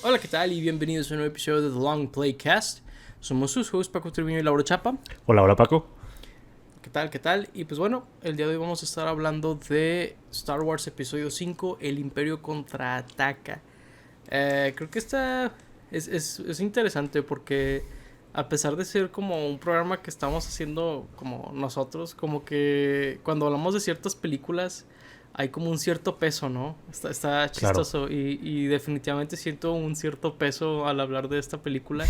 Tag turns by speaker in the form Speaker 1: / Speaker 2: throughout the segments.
Speaker 1: Hola, ¿qué tal? Y bienvenidos a un nuevo episodio de The Long Playcast. Somos sus hosts Paco Treviño y Laura Chapa.
Speaker 2: Hola, hola Paco.
Speaker 1: ¿Qué tal? ¿Qué tal? Y pues bueno, el día de hoy vamos a estar hablando de Star Wars Episodio 5, El Imperio Contraataca. Creo que es interesante porque a pesar de ser como un programa que estamos haciendo como nosotros, como que cuando hablamos de ciertas películas hay como un cierto peso, ¿no? Está
Speaker 2: Claro.
Speaker 1: chistoso y definitivamente siento un cierto peso al hablar de esta película.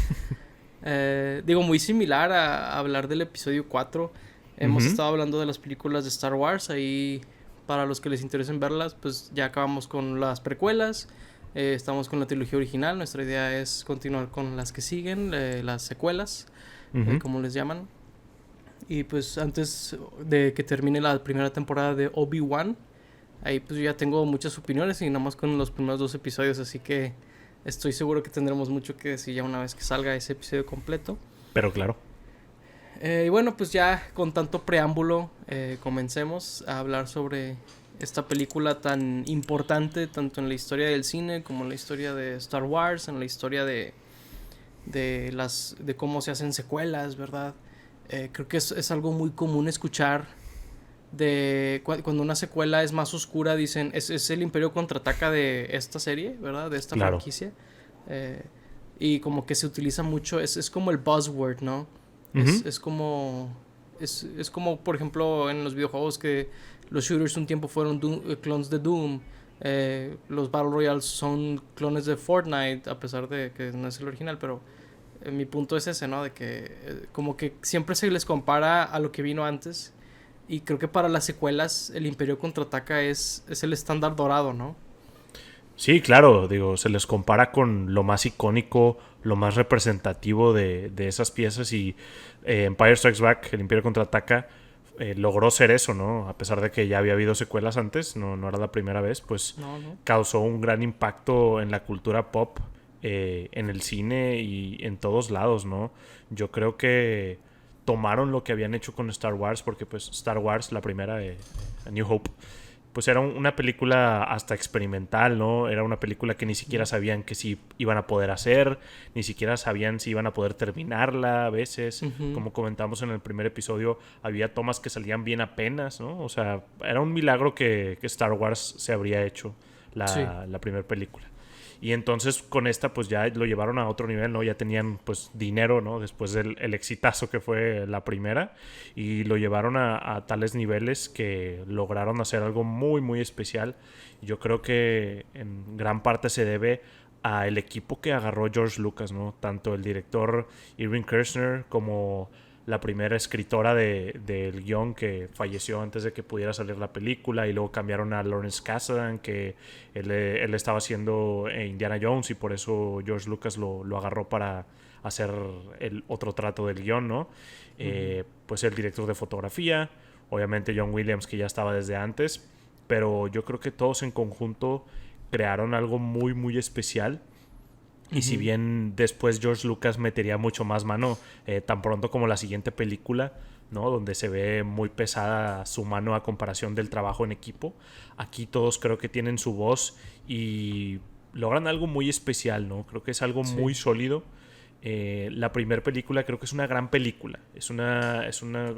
Speaker 1: Digo, muy similar a hablar del episodio 4. Hemos
Speaker 2: Ujú.
Speaker 1: estado hablando de las películas de Star Wars. Ahí, para los que les interesen verlas, pues ya acabamos con las precuelas. Estamos con la trilogía original. Nuestra idea es continuar con las que siguen, las secuelas,
Speaker 2: Ujú.
Speaker 1: como les llaman. Y pues antes de que termine la primera temporada de Obi-Wan, ahí pues yo ya tengo muchas opiniones y nada más con los primeros dos episodios. Así que estoy seguro que tendremos mucho que decir ya una vez que salga ese episodio completo.
Speaker 2: Pero claro.
Speaker 1: Y bueno, pues ya con tanto preámbulo, comencemos a hablar sobre esta película tan importante, tanto en la historia del cine como en la historia de Star Wars, en la historia de cómo se hacen secuelas, ¿verdad? Creo que es algo muy común escuchar cuando una secuela es más oscura, dicen, es el Imperio Contraataca de esta serie, ¿verdad? De esta
Speaker 2: Claro.
Speaker 1: franquicia. Eh, y como que se utiliza mucho, es como el buzzword, ¿no?
Speaker 2: Ujú.
Speaker 1: Es como, es como, por ejemplo, en los videojuegos que los shooters un tiempo fueron clones de Doom. Los Battle Royales son clones de Fortnite, a pesar de que no es el original, pero mi punto es ese, ¿no? De que como que siempre se les compara a lo que vino antes. Y creo que para las secuelas el Imperio Contraataca es el estándar dorado, ¿no?
Speaker 2: Sí, claro, digo, se les compara con lo más icónico, lo más representativo de esas piezas y Empire Strikes Back, el Imperio Contraataca, logró ser eso, ¿no? A pesar de que ya había habido secuelas antes, no era la primera vez, pues
Speaker 1: No, no.
Speaker 2: causó un gran impacto en la cultura pop, en el cine y en todos lados, ¿no? Yo creo que tomaron lo que habían hecho con Star Wars, porque pues Star Wars, la primera, A New Hope, pues era una película hasta experimental, ¿no? Era una película que ni siquiera sabían que si iban a poder hacer, ni siquiera sabían si iban a poder terminarla a veces.
Speaker 1: Ujú.
Speaker 2: Como comentamos en el primer episodio, había tomas que salían bien apenas, ¿no? O sea, era un milagro que Star Wars se habría hecho
Speaker 1: Sí.
Speaker 2: la primera película. Y entonces con esta pues ya lo llevaron a otro nivel, ¿no? Ya tenían pues dinero, ¿no? Después del el exitazo que fue la primera. Y lo llevaron a tales niveles que lograron hacer algo muy, muy especial. Yo creo que en gran parte se debe al equipo que agarró George Lucas, ¿no? Tanto el director Irving Kershner como la primera escritora del guión que falleció antes de que pudiera salir la película y luego cambiaron a Lawrence Kasdan, que él estaba haciendo Indiana Jones y por eso George Lucas lo agarró para hacer el otro trato del guión, ¿no?
Speaker 1: Ujú.
Speaker 2: Pues el director de fotografía, obviamente John Williams que ya estaba desde antes, pero yo creo que todos en conjunto crearon algo muy muy especial y si
Speaker 1: Ujú.
Speaker 2: bien después George Lucas metería mucho más mano, tan pronto como la siguiente película, ¿no? Donde se ve muy pesada su mano a comparación del trabajo en equipo, aquí todos creo que tienen su voz y logran algo muy especial, ¿no? Creo que es algo muy
Speaker 1: Sí.
Speaker 2: sólido. La primera película creo que es una gran película, es una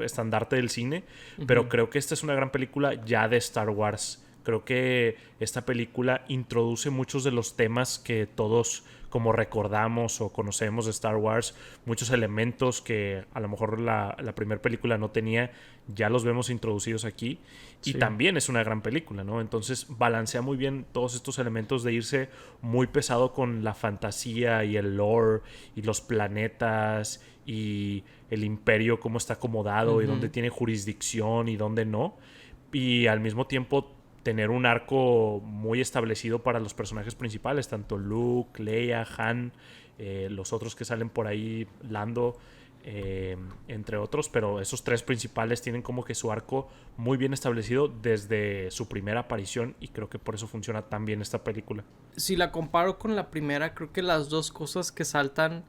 Speaker 2: estandarte del cine, pero
Speaker 1: Ujú.
Speaker 2: creo que esta es una gran película ya de Star Wars. Creo que esta película introduce muchos de los temas que todos como recordamos o conocemos de Star Wars, muchos elementos que a lo mejor la primera película no tenía, ya los vemos introducidos aquí y
Speaker 1: Sí.
Speaker 2: también es una gran película, ¿no? Entonces balancea muy bien todos estos elementos de irse muy pesado con la fantasía y el lore y los planetas y el imperio, cómo está acomodado y dónde
Speaker 1: Ujú.
Speaker 2: tiene jurisdicción y dónde no. Y al mismo tiempo tener un arco muy establecido para los personajes principales, tanto Luke, Leia, Han, los otros que salen por ahí, Lando, entre otros, pero esos tres principales tienen como que su arco muy bien establecido desde su primera aparición y creo que por eso funciona tan bien esta película.
Speaker 1: Si la comparo con la primera, creo que las dos cosas que saltan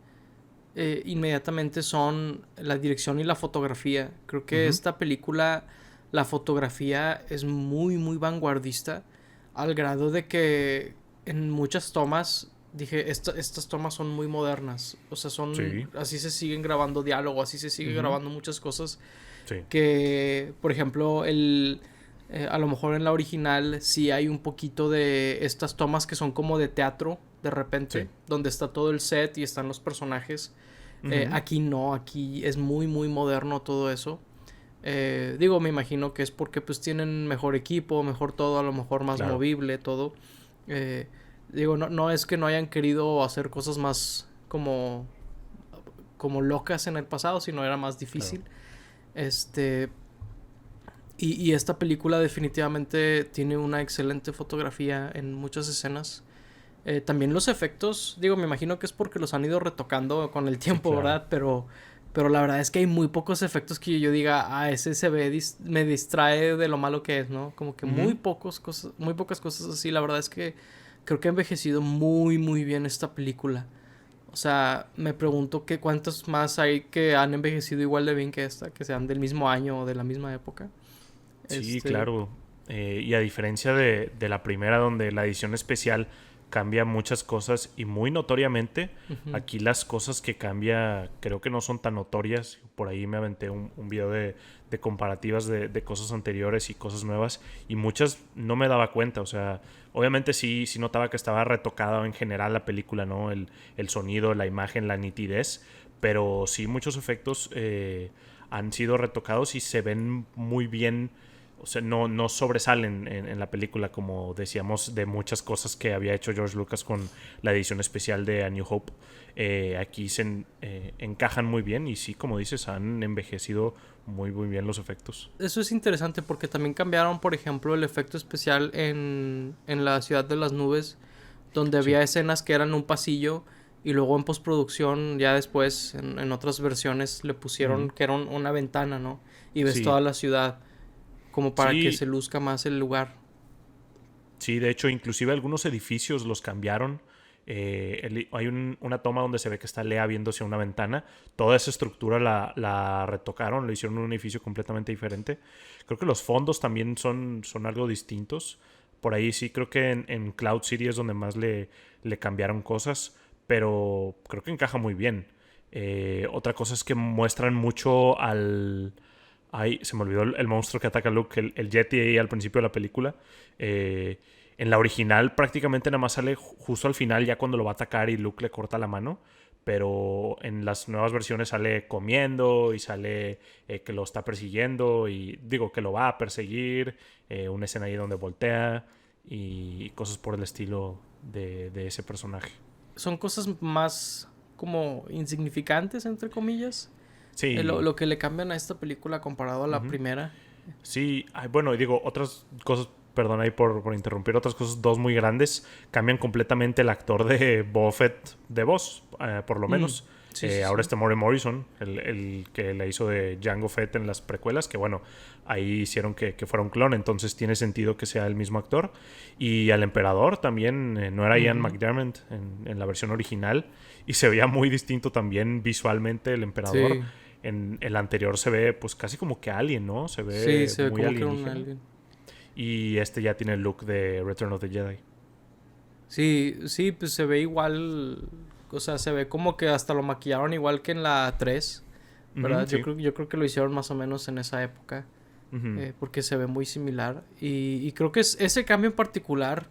Speaker 1: inmediatamente son la dirección y la fotografía. Creo que
Speaker 2: Ujú.
Speaker 1: esta película, la fotografía es muy, muy vanguardista, al grado de que en muchas tomas dije, estas tomas son muy modernas. O sea,
Speaker 2: Sí,
Speaker 1: así se siguen grabando diálogo, así se sigue
Speaker 2: ujú,
Speaker 1: grabando muchas cosas
Speaker 2: sí,
Speaker 1: que, por ejemplo, a lo mejor en la original sí hay un poquito de estas tomas que son como de teatro, de repente,
Speaker 2: sí.
Speaker 1: donde está todo el set y están los personajes.
Speaker 2: Ujú,
Speaker 1: Aquí no, aquí es muy, muy moderno todo eso. Digo, me imagino que es porque pues tienen mejor equipo, mejor todo, a lo mejor más
Speaker 2: claro,
Speaker 1: movible, todo. Eh, Digo, no es que no hayan querido hacer cosas más como locas en el pasado, sino era más
Speaker 2: claro.
Speaker 1: difícil. Este, y esta película definitivamente tiene una excelente fotografía en muchas escenas. También los efectos, digo, me imagino que es porque los han ido retocando con el
Speaker 2: Sí,
Speaker 1: tiempo,
Speaker 2: claro.
Speaker 1: ¿verdad? Pero la verdad es que hay muy pocos efectos que yo diga, ese se ve, me distrae de lo malo que es, ¿no? Como que
Speaker 2: Ujú.
Speaker 1: muy pocas cosas así. La verdad es que creo que ha envejecido muy, muy bien esta película. O sea, me pregunto que cuántos más hay que han envejecido igual de bien que esta, que sean del mismo año o de la misma época.
Speaker 2: Sí,
Speaker 1: Este,
Speaker 2: claro. Y a diferencia de la primera, donde la edición especial cambia muchas cosas y muy notoriamente,
Speaker 1: ujú.
Speaker 2: aquí las cosas que cambia creo que no son tan notorias. Por ahí me aventé un video de comparativas de cosas anteriores y cosas nuevas y muchas no me daba cuenta. O sea, obviamente sí notaba que estaba retocada en general la película, ¿no? El sonido, la imagen, la nitidez, pero sí muchos efectos han sido retocados y se ven muy bien, o sea, no sobresalen en la película, como decíamos, de muchas cosas que había hecho George Lucas con la edición especial de A New Hope. Aquí se encajan muy bien y sí, como dices, han envejecido muy, muy bien los efectos.
Speaker 1: Eso es interesante porque también cambiaron, por ejemplo, el efecto especial en la ciudad de las nubes, donde
Speaker 2: Sí.
Speaker 1: había escenas que eran un pasillo y luego en postproducción, ya después, en otras versiones, le pusieron
Speaker 2: Ujú.
Speaker 1: que era una ventana, ¿no? Y ves
Speaker 2: Sí,
Speaker 1: toda la ciudad, como para que
Speaker 2: sí,
Speaker 1: se luzca más el lugar.
Speaker 2: sí, de hecho, inclusive algunos edificios los cambiaron. Hay una toma donde se ve que está Lea viéndose a una ventana. Toda esa estructura la retocaron, lo hicieron un edificio completamente diferente. Creo que los fondos también son algo distintos. Por ahí sí, creo que en Cloud City es donde más le cambiaron cosas, pero creo que encaja muy bien. Otra cosa es que muestran mucho al... Ay, se me olvidó el monstruo que ataca a Luke, el Yeti ahí al principio de la película. Eh, en la original prácticamente nada más sale justo al final, ya cuando lo va a atacar y Luke le corta la mano. Pero en las nuevas versiones sale comiendo y sale que lo está persiguiendo y digo que lo va a perseguir. Una escena ahí donde voltea y cosas por el estilo de ese personaje.
Speaker 1: Son cosas más como insignificantes, entre comillas,
Speaker 2: Sí,
Speaker 1: lo que le cambian a esta película comparado a la
Speaker 2: ujú.
Speaker 1: primera.
Speaker 2: Sí, ay, bueno, y digo, otras cosas, perdón ahí por interrumpir, otras cosas, dos muy grandes, cambian completamente el actor de Boba Fett de voz, por lo
Speaker 1: Mm,
Speaker 2: menos.
Speaker 1: sí, sí,
Speaker 2: Ahora
Speaker 1: sí.
Speaker 2: este Maury Morrison, el que le hizo de Jango Fett en las precuelas, que bueno, ahí hicieron que fuera un clon, entonces tiene sentido que sea el mismo actor. Y al emperador también, no era Ian
Speaker 1: Ujú.
Speaker 2: McDiarmid en la versión original, y se veía muy distinto también visualmente el emperador.
Speaker 1: Sí,
Speaker 2: En el anterior se ve pues casi como que alien, ¿no? Se
Speaker 1: sí,
Speaker 2: ve
Speaker 1: se ve
Speaker 2: muy
Speaker 1: como que era un
Speaker 2: alienígena.
Speaker 1: alien.
Speaker 2: Y este ya tiene el look de Return of the Jedi.
Speaker 1: Sí, sí, pues se ve igual, o sea, se ve como que hasta lo maquillaron igual que en la 3,
Speaker 2: Ujú,
Speaker 1: ¿verdad?
Speaker 2: sí.
Speaker 1: Yo creo que lo hicieron más o menos en esa época,
Speaker 2: Ujú,
Speaker 1: porque se ve muy similar. Y creo que ese cambio en particular,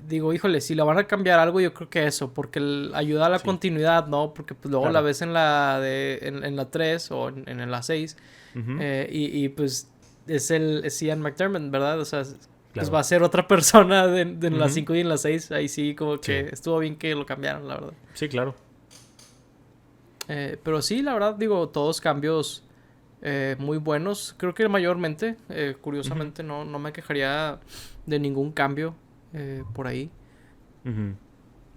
Speaker 1: digo, híjole, si la van a cambiar algo, yo creo que eso, porque ayuda a la
Speaker 2: sí,
Speaker 1: continuidad, ¿no? Porque pues luego la
Speaker 2: claro.
Speaker 1: ves en la 3 o en la 6,
Speaker 2: Ujú,
Speaker 1: y pues es Ian McDermott, ¿verdad? O sea, pues va
Speaker 2: claro.
Speaker 1: a ser otra persona de en la
Speaker 2: Ujú,
Speaker 1: 5 y en la 6. Ahí sí, como
Speaker 2: sí,
Speaker 1: que estuvo bien que lo cambiaron, la verdad.
Speaker 2: sí, claro.
Speaker 1: Pero sí, la verdad, digo, todos cambios muy buenos. Creo que mayormente,
Speaker 2: Ujú,
Speaker 1: curiosamente, no me quejaría de ningún cambio por ahí.
Speaker 2: ujú.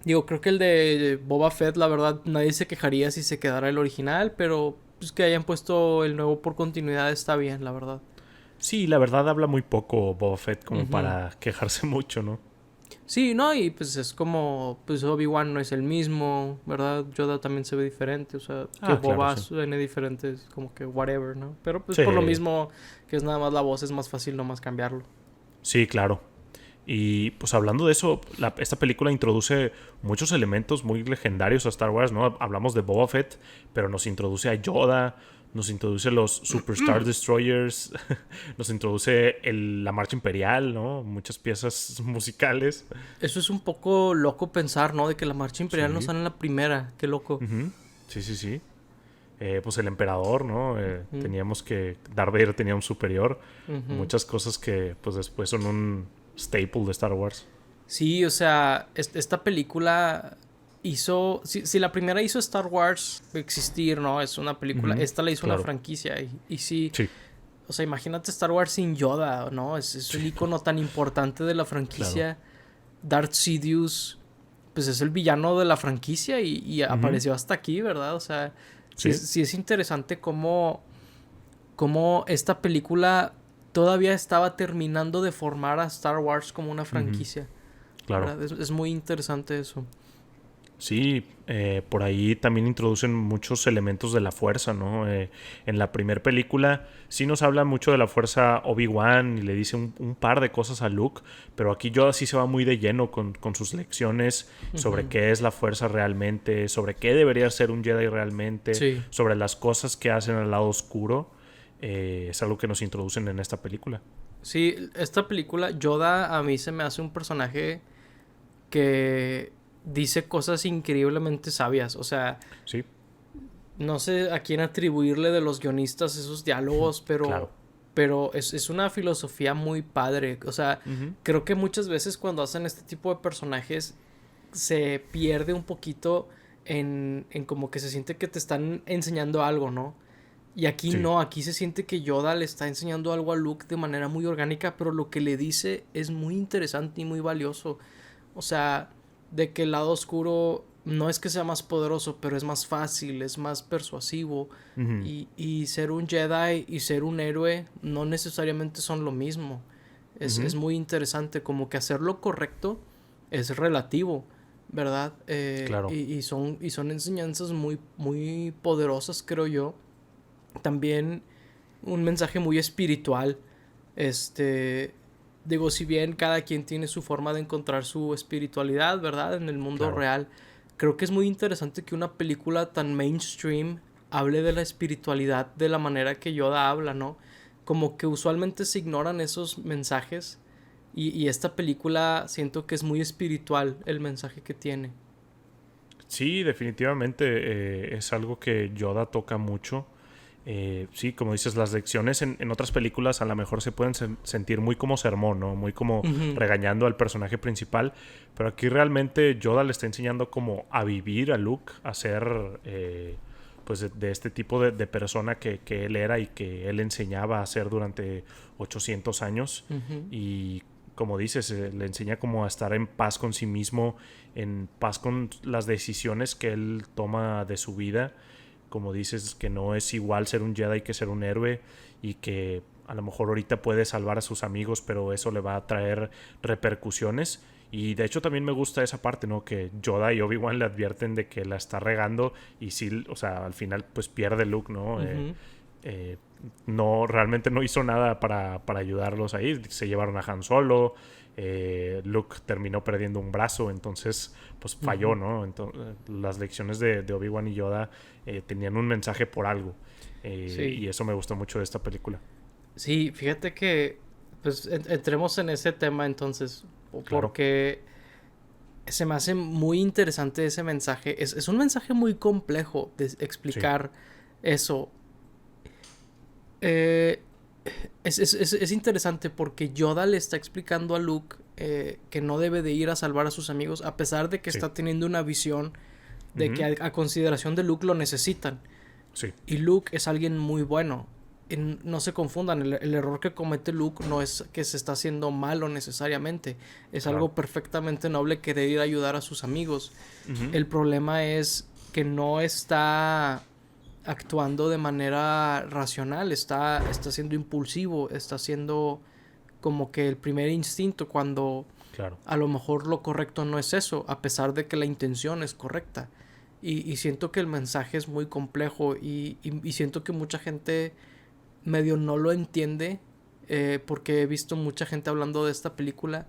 Speaker 1: Digo, creo que el de Boba Fett, la verdad, nadie se quejaría si se quedara el original, pero pues que hayan puesto el nuevo por continuidad está bien, la verdad.
Speaker 2: Sí, la verdad habla muy poco Boba Fett como
Speaker 1: Ujú.
Speaker 2: para quejarse mucho, ¿no?
Speaker 1: Sí, no, y pues es como, pues Obi-Wan no es el mismo, ¿verdad? Yoda también se ve diferente, o sea, que
Speaker 2: Ah, claro,
Speaker 1: Boba
Speaker 2: sí.
Speaker 1: suene diferente, es como que whatever, ¿no? Pero pues
Speaker 2: Sí,
Speaker 1: por lo mismo que es nada más la voz, es más fácil nomás cambiarlo.
Speaker 2: sí, claro. Y pues hablando de eso, esta película introduce muchos elementos muy legendarios a Star Wars, ¿no? Hablamos de Boba Fett, pero nos introduce a Yoda, nos introduce los Super Star Destroyers, nos introduce la Marcha Imperial, ¿no? Muchas piezas musicales.
Speaker 1: Eso es un poco loco pensar, ¿no? De que la Marcha Imperial no
Speaker 2: Sí.
Speaker 1: sale en la primera. Qué loco.
Speaker 2: Ujú. Sí, sí, sí. Pues el emperador, ¿no?
Speaker 1: Ujú,
Speaker 2: Teníamos que... Darth Vader tenía un superior.
Speaker 1: ujú.
Speaker 2: Muchas cosas que pues después son un staple de Star Wars.
Speaker 1: Sí, o sea, esta película hizo... Si la primera hizo Star Wars existir, ¿no? Es una película.
Speaker 2: Ujú.
Speaker 1: Esta la hizo una
Speaker 2: Claro.
Speaker 1: franquicia. Y sí,
Speaker 2: Sí,
Speaker 1: o sea, imagínate Star Wars sin Yoda, ¿no? Es un
Speaker 2: sí,
Speaker 1: icono tan importante de la
Speaker 2: claro.
Speaker 1: franquicia. Darth Sidious, pues es el villano de la franquicia y
Speaker 2: Ujú.
Speaker 1: apareció hasta aquí, ¿verdad? O sea,
Speaker 2: Sí.
Speaker 1: sí es interesante cómo esta película todavía estaba terminando de formar a Star Wars como una
Speaker 2: Ujú.
Speaker 1: franquicia,
Speaker 2: Claro.
Speaker 1: ¿verdad? Es muy interesante eso.
Speaker 2: Sí, por ahí también introducen muchos elementos de la fuerza, ¿no? En la primera película sí nos habla mucho de la fuerza Obi-Wan y le dice un par de cosas a Luke, pero aquí Yoda sí se va muy de lleno con sus lecciones sobre
Speaker 1: Ujú.
Speaker 2: qué es la fuerza realmente, sobre qué debería ser un Jedi realmente,
Speaker 1: Sí,
Speaker 2: sobre las cosas que hacen al lado oscuro. Es algo que nos introducen en esta película.
Speaker 1: sí, esta película, Yoda a mí se me hace un personaje que dice cosas increíblemente sabias. O sea,
Speaker 2: Sí,
Speaker 1: no sé a quién atribuirle de los guionistas esos diálogos,
Speaker 2: claro.
Speaker 1: pero es una filosofía muy padre. O sea,
Speaker 2: Ujú.
Speaker 1: creo que muchas veces cuando hacen este tipo de personajes se pierde un poquito en como que se siente que te están enseñando algo, ¿no? Y aquí
Speaker 2: Sí.
Speaker 1: no, aquí se siente que Yoda le está enseñando algo a Luke de manera muy orgánica, pero lo que le dice es muy interesante y muy valioso. O sea, de que el lado oscuro no es que sea más poderoso, pero es más fácil, es más persuasivo.
Speaker 2: Ujú.
Speaker 1: Y ser un Jedi y ser un héroe no necesariamente son lo mismo. Es
Speaker 2: Ujú.
Speaker 1: muy interesante, como que hacer lo correcto es relativo, ¿verdad?
Speaker 2: Claro.
Speaker 1: Y son enseñanzas muy, muy poderosas, creo yo. También un mensaje muy espiritual. Este, digo, si bien cada quien tiene su forma de encontrar su espiritualidad, ¿verdad? En el mundo
Speaker 2: Claro.
Speaker 1: real, creo que es muy interesante que una película tan mainstream hable de la espiritualidad de la manera que Yoda habla, ¿no? Como que usualmente se ignoran esos mensajes y esta película siento que es muy espiritual el mensaje que tiene.
Speaker 2: Sí, definitivamente es algo que Yoda toca mucho. Sí, como dices, las lecciones en otras películas a lo mejor se pueden sentir muy como sermón, ¿no? Muy como
Speaker 1: Ujú.
Speaker 2: regañando al personaje principal. Pero aquí realmente Yoda le está enseñando como a vivir a Luke, a ser pues de este tipo de persona que él era y que él enseñaba a ser durante 800 años.
Speaker 1: Ujú.
Speaker 2: Y como dices, le enseña como a estar en paz con sí mismo, en paz con las decisiones que él toma de su vida. Como dices, que no es igual ser un Jedi que ser un héroe y que a lo mejor ahorita puede salvar a sus amigos, pero eso le va a traer repercusiones. Y de hecho también me gusta esa parte, ¿no? Que Yoda y Obi-Wan le advierten de que la está regando y sí, o sea, al final pues pierde Luke, ¿no?
Speaker 1: Ujú.
Speaker 2: Eh, no, realmente no hizo nada para ayudarlos ahí. Se llevaron a Han Solo. Luke terminó perdiendo un brazo, entonces pues falló,
Speaker 1: Ujú.
Speaker 2: ¿no? Entonces, las lecciones de Obi-Wan y Yoda tenían un mensaje por algo.
Speaker 1: Sí.
Speaker 2: Y eso me gustó mucho de esta película.
Speaker 1: Sí, fíjate que, pues, entremos en ese tema entonces,
Speaker 2: Claro.
Speaker 1: porque se me hace muy interesante ese mensaje. Es un mensaje muy complejo de
Speaker 2: Sí.
Speaker 1: explicar eso. Eh, es interesante porque Yoda le está explicando a Luke que no debe de ir a salvar a sus amigos, a pesar de que
Speaker 2: Sí.
Speaker 1: está teniendo una visión de que
Speaker 2: Ujú.
Speaker 1: a consideración de Luke lo necesitan.
Speaker 2: Sí.
Speaker 1: Y Luke es alguien muy bueno. No se confundan, el error que comete Luke no es que se está haciendo malo necesariamente. Es
Speaker 2: Claro.
Speaker 1: algo perfectamente noble querer ir a ayudar a sus amigos.
Speaker 2: Ujú.
Speaker 1: El problema es que no está actuando de manera racional, está siendo impulsivo, está siendo como que el primer instinto cuando
Speaker 2: Claro.
Speaker 1: a lo mejor lo correcto no es eso, a pesar de que la intención es correcta. Y siento que el mensaje es muy complejo y siento que mucha gente medio no lo entiende porque he visto mucha gente hablando de esta película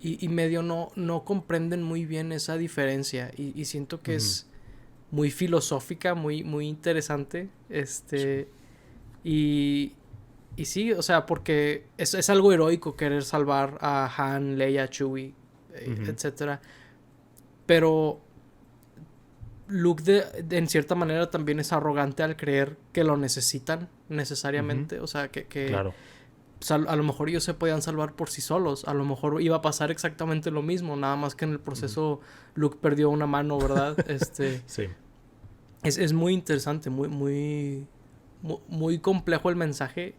Speaker 1: y medio no comprenden muy bien esa diferencia. Y siento que es muy filosófica, muy interesante.
Speaker 2: Sí.
Speaker 1: Y, y sí, o sea, porque es algo heroico querer salvar a Han, Leia, Chewie,
Speaker 2: Ujú,
Speaker 1: etcétera. Pero Luke en cierta manera también es arrogante al creer que lo necesitan
Speaker 2: ujú,
Speaker 1: necesariamente. O sea, que
Speaker 2: claro.
Speaker 1: pues, a lo mejor ellos se podían salvar por sí solos. A lo mejor iba a pasar exactamente lo mismo. Nada más que en el
Speaker 2: Ujú.
Speaker 1: proceso Luke perdió una mano, ¿verdad?
Speaker 2: Sí.
Speaker 1: Es muy interesante, muy complejo el mensaje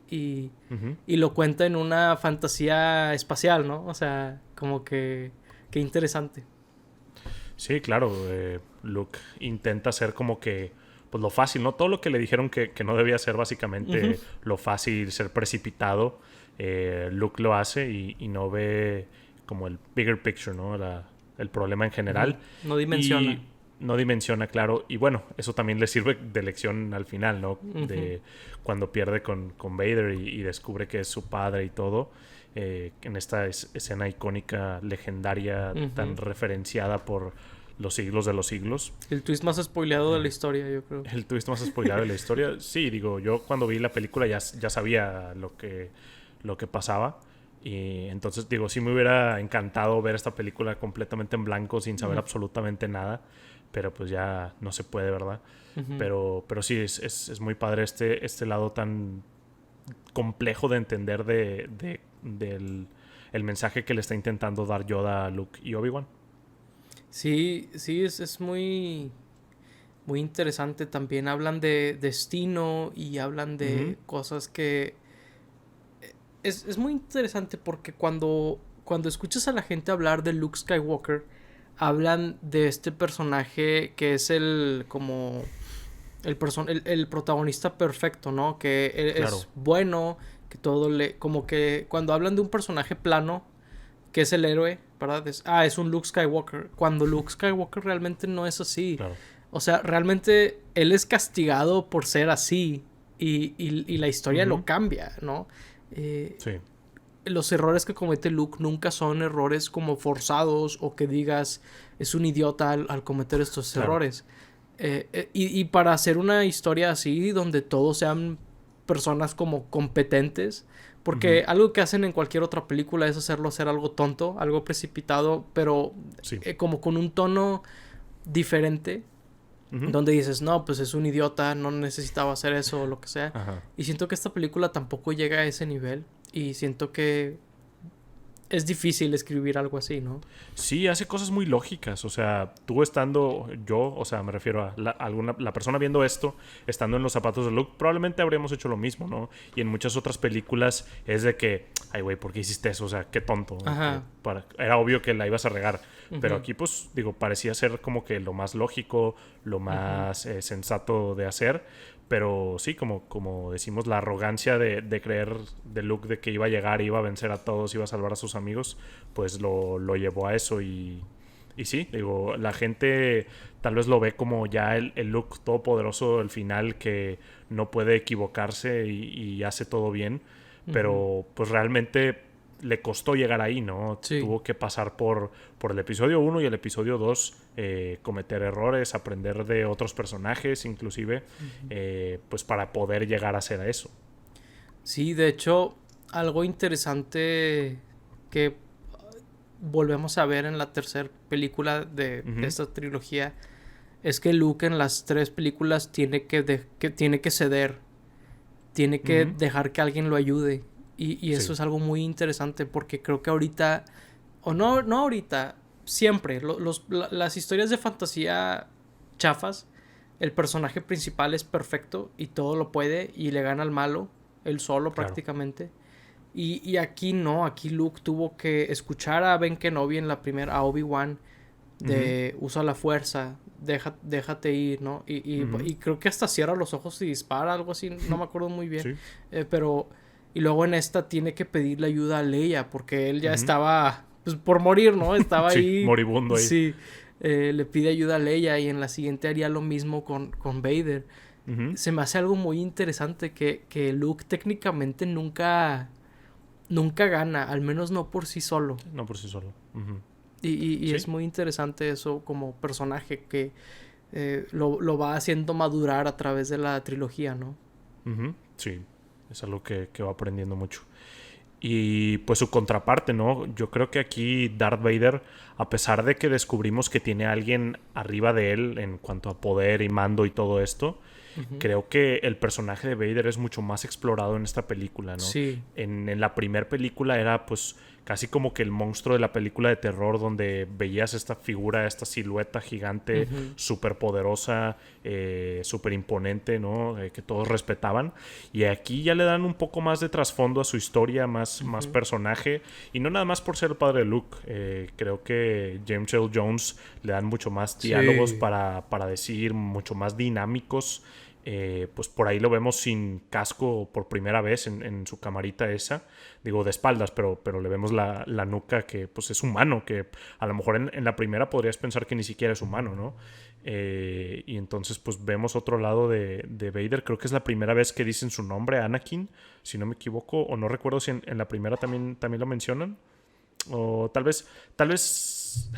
Speaker 2: Ujú.
Speaker 1: y lo cuenta en una fantasía espacial, ¿no? O sea, como que interesante.
Speaker 2: Sí, claro. Luke intenta hacer como que, pues lo fácil, ¿no? Todo lo que le dijeron que no debía ser
Speaker 1: Ujú.
Speaker 2: básicamente lo fácil, ser precipitado, Luke lo hace y no ve como el bigger picture, ¿no? El problema en
Speaker 1: Ujú.
Speaker 2: general.
Speaker 1: No dimensiona.
Speaker 2: Y no dimensiona, claro. Y bueno, eso también le sirve de lección al final, ¿no?
Speaker 1: Ujú.
Speaker 2: De cuando pierde con Vader y descubre que es su padre y todo. En esta escena icónica, legendaria, tan
Speaker 1: Ujú.
Speaker 2: referenciada por los siglos de los siglos.
Speaker 1: El twist más spoileado de la
Speaker 2: Eh,
Speaker 1: historia, yo creo.
Speaker 2: el twist más spoilado de la historia. Sí, digo, yo cuando vi la película ya sabía lo que pasaba. Y entonces, digo, sí me hubiera encantado ver esta película completamente en blanco, sin saber
Speaker 1: Ujú.
Speaker 2: absolutamente nada. Pero pues ya no se puede, ¿verdad?
Speaker 1: Ujú.
Speaker 2: Pero sí, es muy padre este lado tan complejo de entender del el mensaje que le está intentando dar Yoda a Luke y Obi-Wan.
Speaker 1: Sí, sí, es muy interesante. También hablan de destino y hablan
Speaker 2: Ujú,
Speaker 1: de cosas que es muy interesante porque cuando escuchas a la gente hablar de Luke Skywalker, hablan de este personaje que es como el protagonista perfecto, ¿no? Que
Speaker 2: claro.
Speaker 1: es bueno, que todo como que cuando hablan de un personaje plano, que es el héroe, ¿verdad? Es un Luke Skywalker. Cuando Luke Skywalker realmente no es así.
Speaker 2: Claro.
Speaker 1: O sea, realmente él es castigado por ser así. Y la historia
Speaker 2: Ujú,
Speaker 1: lo cambia, ¿no? Eh,
Speaker 2: sí,
Speaker 1: los errores que comete Luke nunca son errores como forzados o que digas es un idiota al cometer estos
Speaker 2: claro.
Speaker 1: errores. Y para hacer una historia así, donde todos sean personas como competentes,
Speaker 2: Ujú,
Speaker 1: porque algo que hacen en cualquier otra película es hacerlo hacer algo tonto, algo precipitado, pero
Speaker 2: sí.
Speaker 1: como con un tono diferente,
Speaker 2: Ujú,
Speaker 1: donde dices, no, pues es un idiota, no necesitaba hacer eso o lo que sea.
Speaker 2: ajá.
Speaker 1: Y siento que esta película tampoco llega a ese nivel. Y siento que es difícil escribir algo así, ¿no?
Speaker 2: Sí, hace cosas muy lógicas. O sea, tú estando yo, o sea, me refiero a la persona viendo esto, estando en los zapatos de Luke, probablemente habríamos hecho lo mismo, ¿no? Y en muchas otras películas es de que, ay, güey, ¿por qué hiciste eso? O sea, qué tonto.
Speaker 1: Ajá.
Speaker 2: Era obvio que la ibas a regar. Pero
Speaker 1: Ujú.
Speaker 2: aquí, pues, digo, parecía ser como que lo más lógico, lo
Speaker 1: Ujú.
Speaker 2: más sensato de hacer. Pero sí, como decimos, la arrogancia de creer de Luke de que iba a llegar, iba a vencer a todos, iba a salvar a sus amigos, pues lo llevó a eso. Y sí, digo, la gente tal vez lo ve como ya el Luke todopoderoso, el final que no puede equivocarse y hace todo bien.
Speaker 1: Ujú.
Speaker 2: Pero pues realmente le costó llegar ahí, ¿no?
Speaker 1: Sí.
Speaker 2: Tuvo que pasar por el episodio 1 y el episodio 2, cometer errores, aprender de otros personajes, inclusive,
Speaker 1: Ujú.
Speaker 2: pues para poder llegar a ser eso.
Speaker 1: Sí, de hecho, algo interesante que volvemos a ver en la tercera película de
Speaker 2: Ujú,
Speaker 1: esta trilogía es que Luke en las tres películas que tiene que ceder, tiene que
Speaker 2: ujú,
Speaker 1: dejar que alguien lo ayude. Y eso
Speaker 2: sí.
Speaker 1: es algo muy interesante porque creo que ahorita, o no ahorita, siempre, las historias de fantasía chafas, el personaje principal es perfecto y todo lo puede y le gana al malo, él solo
Speaker 2: Claro.
Speaker 1: prácticamente. Y aquí no, aquí Luke tuvo que escuchar a Ben Kenobi en la primera, a Obi-Wan,
Speaker 2: Ujú,
Speaker 1: de usa la fuerza, déjate ir, ¿no?
Speaker 2: ujú,
Speaker 1: Y creo que hasta cierra los ojos y dispara, algo así, no me acuerdo muy bien.
Speaker 2: sí.
Speaker 1: Pero, y luego en esta tiene que pedirle ayuda a Leia, porque él ya
Speaker 2: Ujú,
Speaker 1: estaba, pues por morir, ¿no? Estaba
Speaker 2: sí,
Speaker 1: ahí,
Speaker 2: moribundo ahí.
Speaker 1: sí, le pide ayuda a Leia y en la siguiente haría lo mismo con Vader.
Speaker 2: Ujú,
Speaker 1: Se me hace algo muy interesante que Luke técnicamente nunca gana, al menos no por sí solo.
Speaker 2: No por sí solo. Uh-huh.
Speaker 1: Y
Speaker 2: Sí.
Speaker 1: es muy interesante eso como personaje que lo va haciendo madurar a través de la trilogía, ¿no?
Speaker 2: Uh-huh. Sí, es algo que va aprendiendo mucho. Y pues su contraparte, ¿no? Yo creo que aquí Darth Vader, a pesar de que descubrimos que tiene a alguien arriba de él en cuanto a poder y mando y todo esto,
Speaker 1: Uh-huh.
Speaker 2: creo que el personaje de Vader es mucho más explorado en esta película, ¿no?
Speaker 1: Sí.
Speaker 2: En la primera película era pues casi como que el monstruo de la película de terror donde veías esta figura, esta silueta gigante,
Speaker 1: Uh-huh.
Speaker 2: súper poderosa, súper imponente, ¿no? Que todos respetaban. Y aquí ya le dan un poco más de trasfondo a su historia, más
Speaker 1: Uh-huh.
Speaker 2: personaje. Y no nada más por ser el padre de Luke. Creo que James Earl Jones le dan mucho más diálogos
Speaker 1: Sí.
Speaker 2: para decir, mucho más dinámicos. Pues por ahí lo vemos sin casco por primera vez en su camarita esa, digo de espaldas, pero le vemos la nuca que pues es humano, que a lo mejor en la primera podrías pensar que ni siquiera es humano, ¿no? Y entonces pues vemos otro lado de Vader. Creo que es la primera vez que dicen su nombre, Anakin, si no me equivoco, o no recuerdo si en la primera también lo mencionan. O tal vez,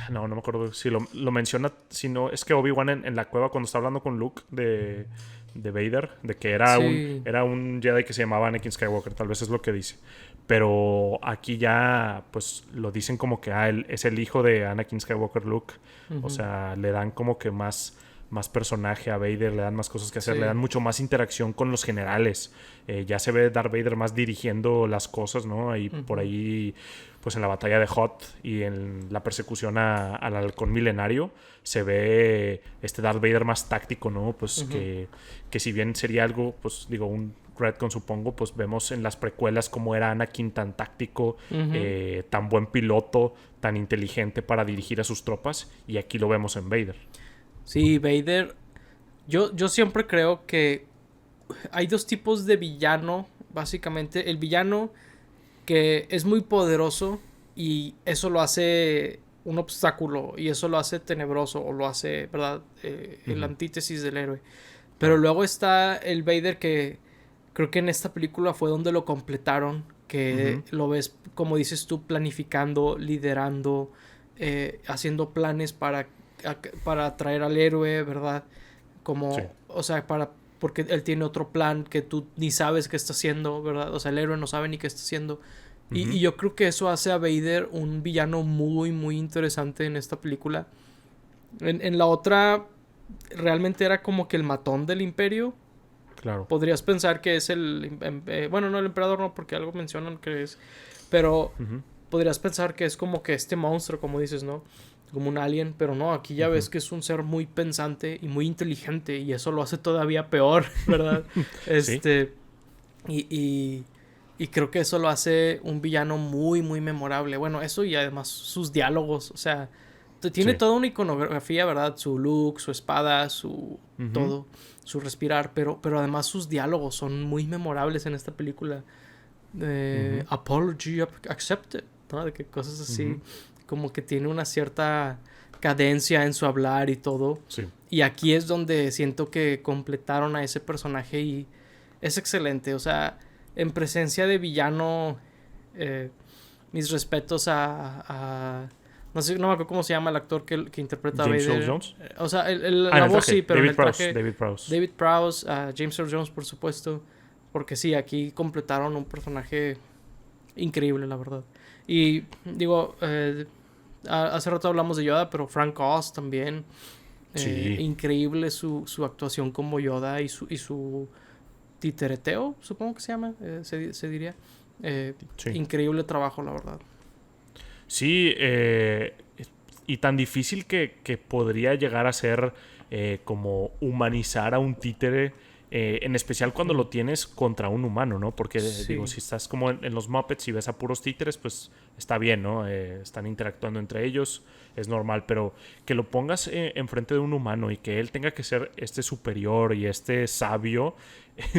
Speaker 2: no me acuerdo si lo menciona, si no, es que Obi-Wan en la cueva cuando está hablando con Luke de Vader, de que
Speaker 1: Sí.
Speaker 2: era un Jedi que se llamaba Anakin Skywalker, tal vez es lo que dice. Pero aquí ya, pues, lo dicen como que él es el hijo de Anakin Skywalker Luke. O
Speaker 1: Uh-huh.
Speaker 2: sea, le dan como que más personaje a Vader, le dan más cosas que hacer, le dan
Speaker 1: Sí.
Speaker 2: mucho más interacción con los generales. Ya se ve Darth Vader más dirigiendo las cosas, ¿no? Ahí, por
Speaker 1: Uh-huh.
Speaker 2: ahí, pues en la batalla de Hoth y en la persecución al halcón milenario, se ve este Darth Vader más táctico, ¿no? Pues
Speaker 1: Uh-huh.
Speaker 2: que si bien sería algo, pues digo, un retcon supongo, pues vemos en las precuelas cómo era Anakin tan táctico,
Speaker 1: Uh-huh.
Speaker 2: tan buen piloto, tan inteligente para dirigir a sus tropas, y aquí lo vemos en Vader.
Speaker 1: Sí, Vader. Yo siempre creo que hay dos tipos de villano, básicamente. El villano que es muy poderoso y eso lo hace un obstáculo y eso lo hace tenebroso o lo hace, ¿verdad? El
Speaker 2: Ujú,
Speaker 1: antítesis del héroe. Pero
Speaker 2: claro.
Speaker 1: luego está el Vader que creo que en esta película fue donde lo completaron, que
Speaker 2: Ujú,
Speaker 1: lo ves, como dices tú, planificando, liderando, haciendo planes para atraer al héroe, ¿verdad?
Speaker 2: sí.
Speaker 1: Como, o sea, porque él tiene otro plan que tú ni sabes qué está haciendo, ¿verdad? O sea, el héroe no sabe ni qué está haciendo. Y
Speaker 2: Ujú,
Speaker 1: yo creo que eso hace a Vader un villano muy, muy interesante en esta película. En la otra, realmente era como que el matón del imperio.
Speaker 2: claro.
Speaker 1: Podrías pensar que es bueno, no el emperador, no, porque algo mencionan que es. Pero
Speaker 2: Ujú,
Speaker 1: podrías pensar que es como que este monstruo, como dices, ¿no? Como un alien, pero no, aquí ya
Speaker 2: ujú.
Speaker 1: ves que es un ser muy pensante y muy inteligente y eso lo hace todavía peor, ¿verdad?
Speaker 2: Sí.
Speaker 1: Este, y, y, y creo que eso lo hace un villano muy, muy memorable. Bueno, eso y además sus diálogos, o sea, tiene
Speaker 2: Sí.
Speaker 1: toda una iconografía, ¿verdad? Su look, su espada, su
Speaker 2: Ujú,
Speaker 1: todo, su respirar, pero además sus diálogos son muy memorables en esta película.
Speaker 2: ujú,
Speaker 1: Apology accepted, ¿no? De que cosas así,
Speaker 2: ujú.
Speaker 1: como que tiene una cierta cadencia en su hablar y todo.
Speaker 2: Sí.
Speaker 1: Y aquí es donde siento que completaron a ese personaje y es excelente. O sea, en presencia de villano, eh, mis respetos no sé, no me acuerdo cómo se llama el actor que interpreta a
Speaker 2: James Earl
Speaker 1: Vader.
Speaker 2: Jones.
Speaker 1: O sea,
Speaker 2: Ah, en
Speaker 1: la
Speaker 2: el
Speaker 1: voz sí,
Speaker 2: traje.
Speaker 1: pero en
Speaker 2: David
Speaker 1: el
Speaker 2: Prowse.
Speaker 1: traje
Speaker 2: David Prowse.
Speaker 1: David Prowse, James Earl Jones, por supuesto. Porque sí, aquí completaron un personaje increíble, la verdad. Y digo, hace rato hablamos de Yoda, pero Frank Oz también.
Speaker 2: Sí.
Speaker 1: Increíble su actuación como Yoda y su titereteo, supongo que se llama, se diría.
Speaker 2: Sí.
Speaker 1: Increíble trabajo, la verdad.
Speaker 2: Sí, y tan difícil que podría llegar a ser como humanizar a un títere, en especial cuando
Speaker 1: Ujú.
Speaker 2: lo tienes contra un humano, ¿no? Porque digo,
Speaker 1: Sí,
Speaker 2: si estás como en los Muppets y ves a puros títeres, pues está bien, ¿no? Están interactuando entre ellos, es normal, pero que lo pongas enfrente de un humano y que él tenga que ser este superior y este sabio,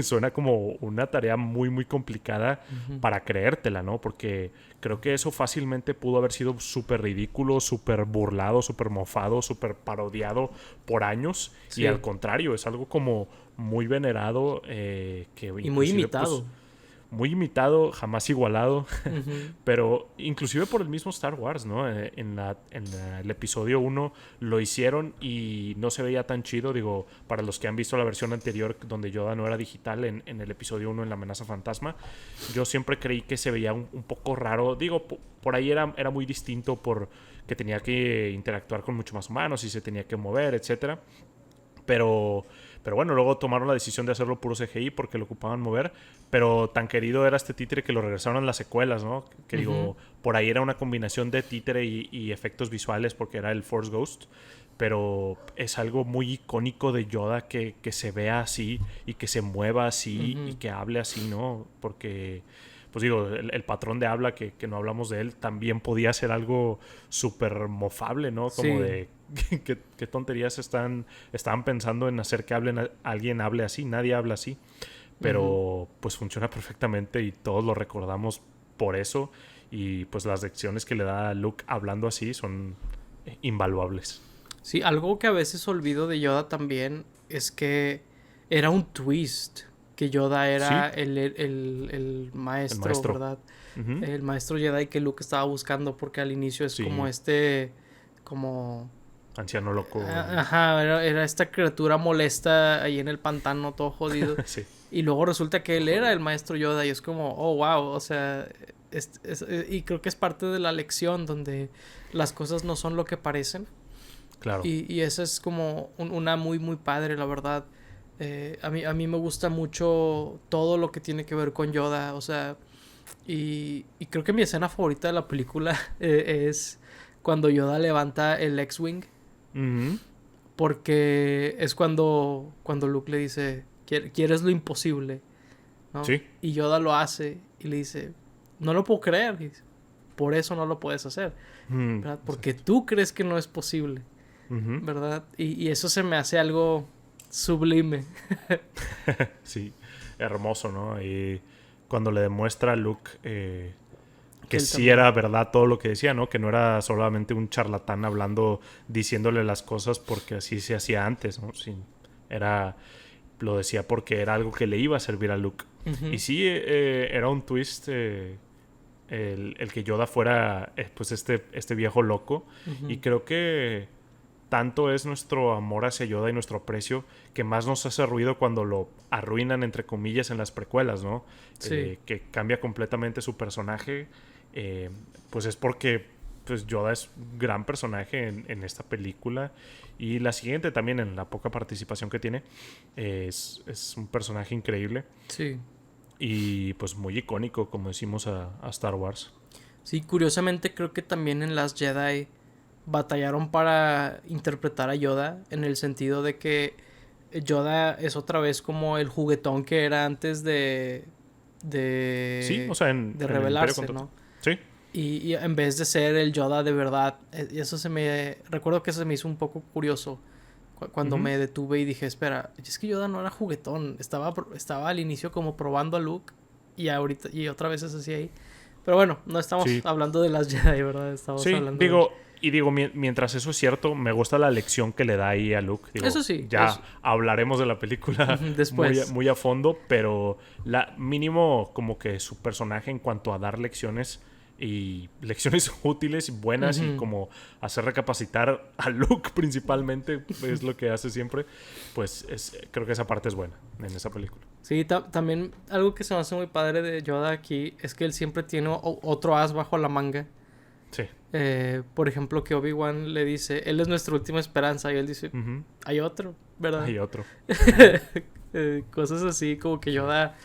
Speaker 2: suena como una tarea muy, muy complicada
Speaker 1: ujú,
Speaker 2: para creértela, ¿no? Porque creo que eso fácilmente pudo haber sido súper ridículo, súper burlado, súper mofado, súper parodiado por años. Y al
Speaker 1: sí.
Speaker 2: contrario, es algo como muy venerado, que
Speaker 1: Y muy
Speaker 2: inclusive, pues,
Speaker 1: imitado.
Speaker 2: muy imitado, jamás igualado,
Speaker 1: Ujú.
Speaker 2: pero inclusive por el mismo Star Wars, ¿no? El episodio 1 lo hicieron y no se veía tan chido, digo, para los que han visto la versión anterior donde Yoda no era digital en el episodio 1 en La amenaza fantasma, yo siempre creí que se veía un poco raro, digo, por ahí era muy distinto por que tenía que interactuar con mucho más humanos y se tenía que mover, etcétera. Pero, pero bueno, luego tomaron la decisión de hacerlo puro CGI porque lo ocupaban mover. Pero tan querido era este títere que lo regresaron en las secuelas, ¿no? Que
Speaker 1: Ujú.
Speaker 2: digo, por ahí era una combinación de títere y efectos visuales porque era el Force Ghost. Pero es algo muy icónico de Yoda que se vea así y que se mueva así y
Speaker 1: Ujú.
Speaker 2: que hable así, ¿no? Porque, pues digo, el patrón de habla, que no hablamos de él, también podía ser algo súper mofable, ¿no? Como
Speaker 1: Sí.
Speaker 2: de qué tonterías estaban pensando en hacer que alguien hable así. Nadie habla así.
Speaker 1: Ujú.
Speaker 2: Pero pues funciona perfectamente y todos lo recordamos por eso. Y pues las lecciones que le da a Luke hablando así son invaluables.
Speaker 1: Sí, algo que a veces olvido de Yoda también es que era un twist. Que Yoda era
Speaker 2: Sí,
Speaker 1: el
Speaker 2: el
Speaker 1: maestro,
Speaker 2: maestro.
Speaker 1: ¿verdad?
Speaker 2: Ujú.
Speaker 1: El maestro Jedi que Luke estaba buscando porque al inicio es como
Speaker 2: Sí,
Speaker 1: como
Speaker 2: anciano loco.
Speaker 1: ajá, era esta criatura molesta ahí en el pantano, todo jodido.
Speaker 2: Sí,
Speaker 1: Y luego resulta que él era el maestro Yoda y es como, oh, wow, o sea, y creo que es parte de la lección donde las cosas no son lo que parecen.
Speaker 2: claro.
Speaker 1: Y esa es como una muy, muy padre, la verdad. A mí me gusta mucho todo lo que tiene que ver con Yoda, o sea, y creo que mi escena favorita de la película es cuando Yoda levanta el X-Wing.
Speaker 2: Ujú.
Speaker 1: Porque es cuando Luke le dice, ¿quieres lo imposible? ¿No?
Speaker 2: Sí.
Speaker 1: Y Yoda lo hace y le dice, no lo puedo creer. Y dice, por eso no lo puedes hacer, ¿verdad? Porque
Speaker 2: Exacto.
Speaker 1: tú crees que no es posible,
Speaker 2: Ujú.
Speaker 1: ¿verdad? Y eso se me hace algo sublime.
Speaker 2: Sí, hermoso, ¿no? Y cuando le demuestra a Luke
Speaker 1: Que
Speaker 2: que
Speaker 1: él
Speaker 2: sí
Speaker 1: también.
Speaker 2: era verdad todo lo que decía, ¿no? Que no era solamente un charlatán hablando, diciéndole las cosas porque así se hacía antes, ¿no? Sí, era, lo decía porque era algo que le iba a servir a Luke. Y
Speaker 1: Ujú.
Speaker 2: sí, era un twist el que Yoda fuera, pues, este viejo loco. Y
Speaker 1: Ujú.
Speaker 2: creo que tanto es nuestro amor hacia Yoda y nuestro aprecio que más nos hace ruido cuando lo arruinan, entre comillas, en las precuelas, ¿no?
Speaker 1: Sí.
Speaker 2: Que cambia completamente su personaje. Pues es porque pues Yoda es un gran personaje en esta película. Y la siguiente también, en la poca participación que tiene, es un personaje increíble.
Speaker 1: Sí.
Speaker 2: Y pues muy icónico, como decimos, a Star Wars.
Speaker 1: Sí, curiosamente creo que también en Last Jedi batallaron para interpretar a Yoda en el sentido de que Yoda es otra vez como el juguetón que era antes
Speaker 2: Sí, o
Speaker 1: de,
Speaker 2: sea,
Speaker 1: de
Speaker 2: en el Imperio
Speaker 1: rebelarse,
Speaker 2: contra...
Speaker 1: ¿no?
Speaker 2: Sí.
Speaker 1: Y en vez de ser el Yoda de verdad, y eso recuerdo que se me hizo un poco curioso cuando
Speaker 2: Ujú.
Speaker 1: me detuve y dije, espera, es que Yoda no era juguetón, estaba al inicio como probando a Luke y ahorita, y otra vez es así ahí. Pero bueno, no estamos
Speaker 2: Sí,
Speaker 1: hablando de las Jedi, ¿verdad? Estamos
Speaker 2: sí,
Speaker 1: hablando de...
Speaker 2: digo, y digo, mientras eso es cierto, me gusta la lección que le da ahí a Luke. Digo,
Speaker 1: Eso sí,
Speaker 2: ya hablaremos de la película
Speaker 1: después.
Speaker 2: muy a fondo, pero mínimo como que su personaje en cuanto a dar lecciones y lecciones útiles, buenas y
Speaker 1: Ujú.
Speaker 2: como hacer recapacitar a Luke principalmente, es lo que hace siempre, pues creo que esa parte es buena en esa película.
Speaker 1: Sí, también algo que se me hace muy padre de Yoda aquí es que él siempre tiene otro as bajo la manga.
Speaker 2: Sí.
Speaker 1: Por ejemplo, que Obi-Wan le dice, él es nuestra última esperanza, y él dice,
Speaker 2: Ujú.
Speaker 1: hay otro, ¿verdad?
Speaker 2: Hay otro.
Speaker 1: Cosas así, como que Yoda,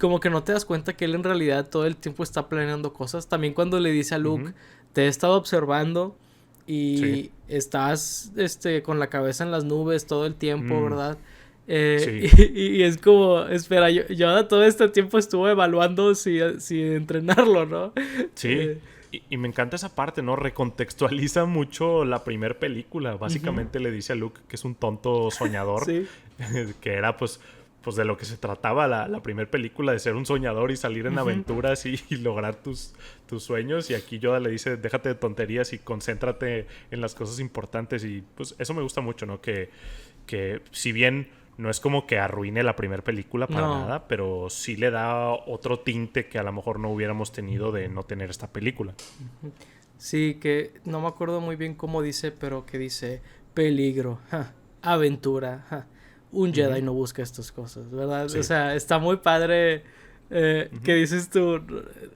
Speaker 1: como que no te das cuenta que él en realidad todo el tiempo está planeando cosas. También cuando le dice a Luke,
Speaker 2: Ujú.
Speaker 1: te he estado observando
Speaker 2: Sí.
Speaker 1: y estás con la cabeza en las nubes todo el tiempo,
Speaker 2: Mm,
Speaker 1: ¿verdad?
Speaker 2: sí.
Speaker 1: Y es como, espera, Yoda todo este tiempo estuvo evaluando si entrenarlo, ¿no?
Speaker 2: Sí,
Speaker 1: Eh,
Speaker 2: y me encanta esa parte, ¿no? Recontextualiza mucho la primera película.
Speaker 1: Ujú.
Speaker 2: Básicamente le dice a Luke que es un tonto soñador,
Speaker 1: Sí.
Speaker 2: que era pues de lo que se trataba la primera película, de ser un soñador y salir en
Speaker 1: Ujú.
Speaker 2: aventuras y lograr tus sueños. Y aquí Yoda le dice, déjate de tonterías y concéntrate en las cosas importantes. Y pues eso me gusta mucho, ¿no? Que si bien no es como que arruine la primera película para nada, pero sí le da otro tinte que a lo mejor no hubiéramos tenido de no tener esta película.
Speaker 1: Sí, que no me acuerdo muy bien cómo dice, pero que dice peligro, aventura, un Jedi no busca estas cosas, ¿verdad? Sí. O sea, está muy padre que dices tú,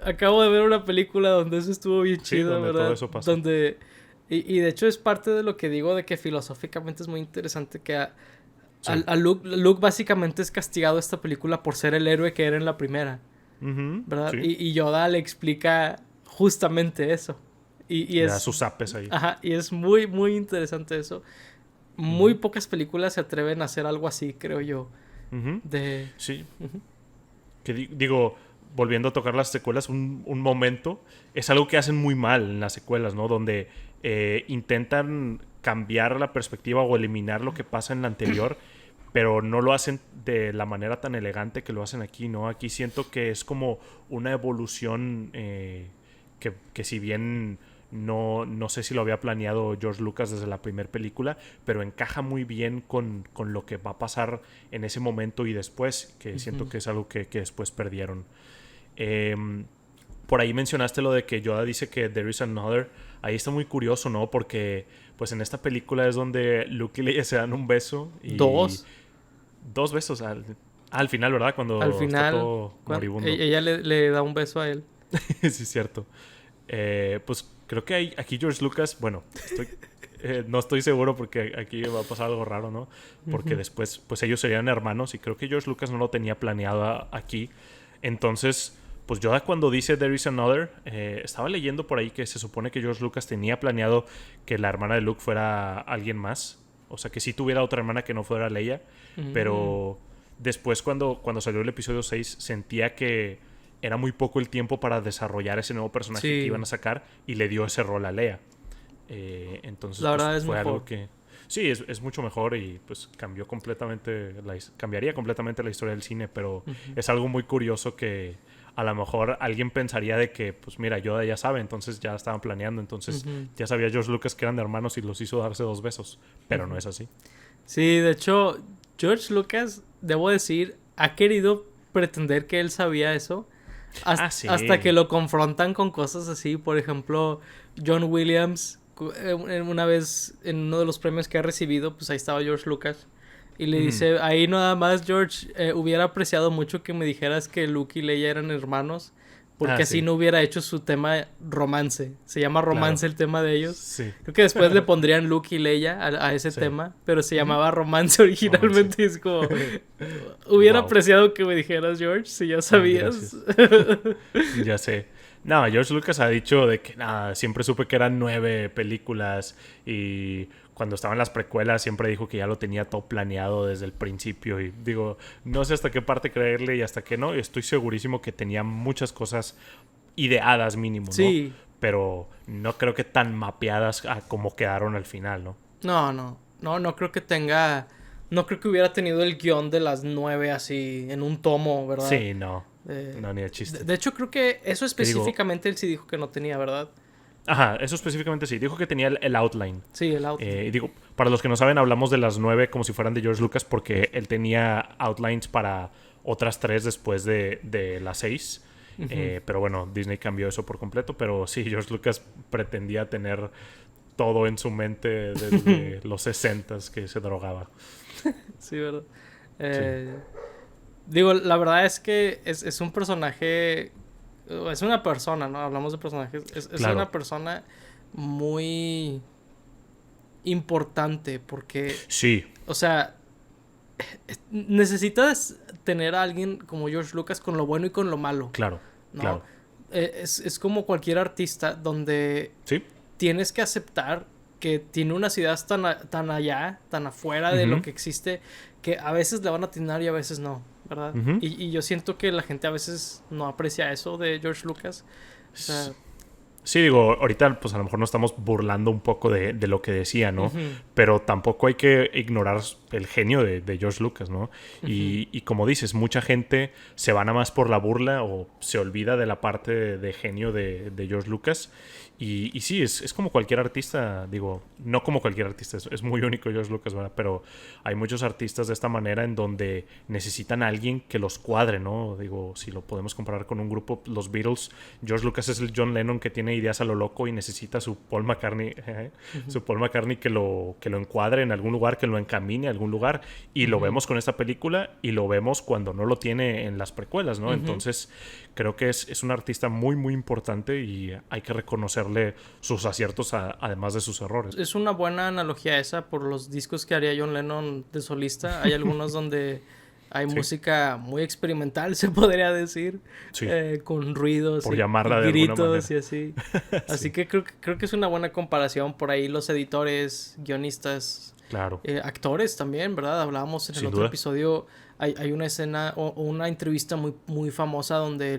Speaker 1: acabo de ver una película donde eso estuvo bien chido,
Speaker 2: donde
Speaker 1: ¿verdad?
Speaker 2: Todo eso pasó.
Speaker 1: Donde, y de hecho es parte de lo que digo de que filosóficamente es muy interesante que a Luke básicamente es castigado esta película por ser el héroe que era en la primera, ¿verdad? Sí. Y Yoda le explica justamente eso. Y
Speaker 2: le da sus zapes ahí.
Speaker 1: Ajá, y es muy, muy interesante eso. Muy pocas películas se atreven a hacer algo así, creo yo.
Speaker 2: Sí. Que digo, volviendo a tocar las secuelas un momento, es algo que hacen muy mal en las secuelas, ¿no? Donde intentan cambiar la perspectiva o eliminar lo que pasa en la anterior, pero no lo hacen de la manera tan elegante que lo hacen aquí, ¿no? Aquí siento que es como una evolución que si bien no sé si lo había planeado George Lucas desde la primera película, pero encaja muy bien con lo que va a pasar en ese momento y después, que siento que es algo que después perdieron. Por ahí mencionaste lo de que Yoda dice que there is another. Ahí está muy curioso, ¿no? Porque pues en esta película es donde Luke y Leia se dan un beso. Y dos besos al final, ¿verdad? Cuando
Speaker 1: al final,
Speaker 2: está todo moribundo.
Speaker 1: Ella le da un beso a él.
Speaker 2: Sí, es cierto. Pues creo que aquí George Lucas, bueno, no estoy seguro porque aquí va a pasar algo raro, ¿no? Porque después, pues ellos serían hermanos y creo que George Lucas no lo tenía planeado aquí. Entonces, pues Yoda cuando dice There is another, estaba leyendo por ahí que se supone que George Lucas tenía planeado que la hermana de Luke fuera alguien más. O sea, que sí tuviera otra hermana que no fuera Leia. Pero después cuando salió el episodio 6 sentía que era muy poco el tiempo para desarrollar ese nuevo personaje que iban a sacar y le dio ese rol a Leia. Entonces
Speaker 1: la verdad
Speaker 2: pues,
Speaker 1: es
Speaker 2: fue
Speaker 1: mejor.
Speaker 2: algo que... Sí, es mucho mejor y pues cambiaría completamente la historia del cine, pero es algo muy curioso que a lo mejor alguien pensaría de que, pues mira, Yoda ya sabe, entonces ya estaban planeando, entonces ya sabía George Lucas que eran hermanos y los hizo darse 2 besos, pero no es así.
Speaker 1: Sí, de hecho, George Lucas, debo decir, ha querido pretender que él sabía eso hasta que lo confrontan con cosas así. Por ejemplo, John Williams, una vez en uno de los premios que ha recibido, pues ahí estaba George Lucas y le dice, ahí nada más George, hubiera apreciado mucho que me dijeras que Luke y Leia eran hermanos, porque así no hubiera hecho su tema romance. Se llama romance el tema de ellos.
Speaker 2: Sí.
Speaker 1: Creo que después le pondrían Luke y Leia a ese tema, pero se llamaba romance originalmente. Es como, hubiera apreciado que me dijeras, George, si ya sabías.
Speaker 2: Ya sé. No, George Lucas ha dicho de que nada, siempre supe que eran 9 películas y cuando estaban las precuelas siempre dijo que ya lo tenía todo planeado desde el principio y digo, no sé hasta qué parte creerle y hasta qué no, estoy segurísimo que tenía muchas cosas ideadas mínimo, ¿no?
Speaker 1: Sí.
Speaker 2: Pero no creo que tan mapeadas a como quedaron al final, ¿no?
Speaker 1: No creo que tenga, no creo que hubiera tenido el guión de las 9 así en un tomo, ¿verdad?
Speaker 2: Sí, no ni de chiste.
Speaker 1: De hecho creo que eso específicamente él sí dijo que no tenía, ¿verdad?
Speaker 2: Ajá, eso específicamente sí. Dijo que tenía el outline.
Speaker 1: Sí, el outline.
Speaker 2: Digo, para los que no saben, hablamos de las 9 como si fueran de George Lucas porque él tenía outlines para otras 3 después de las 6. Pero bueno, Disney cambió eso por completo. Pero sí, George Lucas pretendía tener todo en su mente desde los 60s que se drogaba.
Speaker 1: Sí, ¿verdad? Digo, la verdad es que es un personaje... Es una persona, ¿no? Hablamos de personajes. Es una persona muy importante porque...
Speaker 2: Sí.
Speaker 1: O sea, necesitas tener a alguien como George Lucas con lo bueno y con lo malo.
Speaker 2: Claro,
Speaker 1: ¿no?
Speaker 2: claro.
Speaker 1: Es como cualquier artista donde tienes que aceptar que tiene unas ideas tan allá, tan afuera de lo que existe, que a veces le van a atinar y a veces no, ¿verdad? Y yo siento que la gente a veces no aprecia eso de George Lucas. O sea,
Speaker 2: Sí, digo, ahorita pues a lo mejor nos estamos burlando un poco de lo que decía, ¿no? Pero tampoco hay que ignorar el genio de George Lucas, ¿no? Y como dices, mucha gente se va nada más por la burla o se olvida de la parte de genio de George Lucas. Y sí, es como cualquier artista, digo, no como cualquier artista, es muy único George Lucas, ¿verdad? Pero hay muchos artistas de esta manera en donde necesitan a alguien que los cuadre, ¿no? Digo, si lo podemos comparar con un grupo, los Beatles, George Lucas es el John Lennon que tiene ideas a lo loco y necesita su Paul McCartney, su Paul McCartney que lo encuadre en algún lugar, que lo encamine a algún lugar. Y lo vemos con esta película y lo vemos cuando no lo tiene en las precuelas, ¿no? Entonces, creo que es un artista muy, muy importante y hay que reconocerle sus aciertos además de sus errores.
Speaker 1: Es una buena analogía esa por los discos que haría John Lennon de solista. Hay algunos donde hay música muy experimental, se podría decir,
Speaker 2: Sí.
Speaker 1: con ruidos
Speaker 2: por
Speaker 1: y
Speaker 2: llamarla de
Speaker 1: gritos
Speaker 2: alguna manera.
Speaker 1: y así. Así que creo que es una buena comparación. Por ahí los editores, guionistas,
Speaker 2: Claro.
Speaker 1: actores también, ¿verdad? Hablábamos en el
Speaker 2: Sin
Speaker 1: otro
Speaker 2: duda.
Speaker 1: episodio. Hay una escena o una entrevista muy, muy famosa donde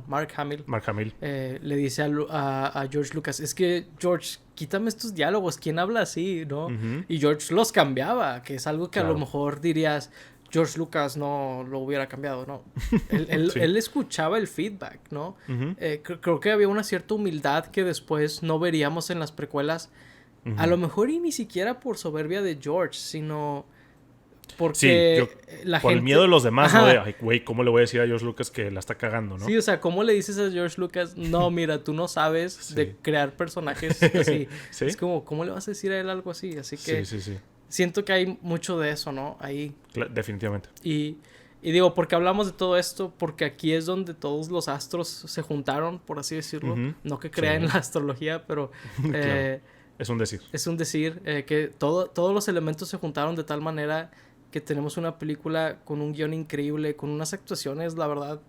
Speaker 1: Mark Hamill
Speaker 2: Mark Hamill.
Speaker 1: le dice a George Lucas, es que George, quítame estos diálogos, ¿quién habla así? ¿No? Y George los cambiaba, que es algo que a lo mejor dirías, George Lucas no lo hubiera cambiado, ¿no? Él escuchaba el feedback, ¿no? Creo que había una cierta humildad que después no veríamos en las precuelas, a lo mejor y ni siquiera por soberbia de George, sino porque la
Speaker 2: por
Speaker 1: gente...
Speaker 2: el miedo de los demás, ¿no? De, ay, güey, ¿cómo le voy a decir a George Lucas que la está cagando, no?
Speaker 1: Sí, o sea, ¿cómo le dices a George Lucas? No, mira, tú no sabes de crear personajes así.
Speaker 2: ¿Sí?
Speaker 1: Es como, ¿cómo le vas a decir a él algo así? Así que
Speaker 2: Sí.
Speaker 1: siento que hay mucho de eso, ¿no? Ahí.
Speaker 2: Definitivamente.
Speaker 1: Y digo, porque hablamos de todo esto, porque aquí es donde todos los astros se juntaron, por así decirlo. No que crea en la astrología, pero...
Speaker 2: Claro. Es un decir.
Speaker 1: Es un decir que todos los elementos se juntaron de tal manera que tenemos una película con un guión increíble, con unas actuaciones, la verdad,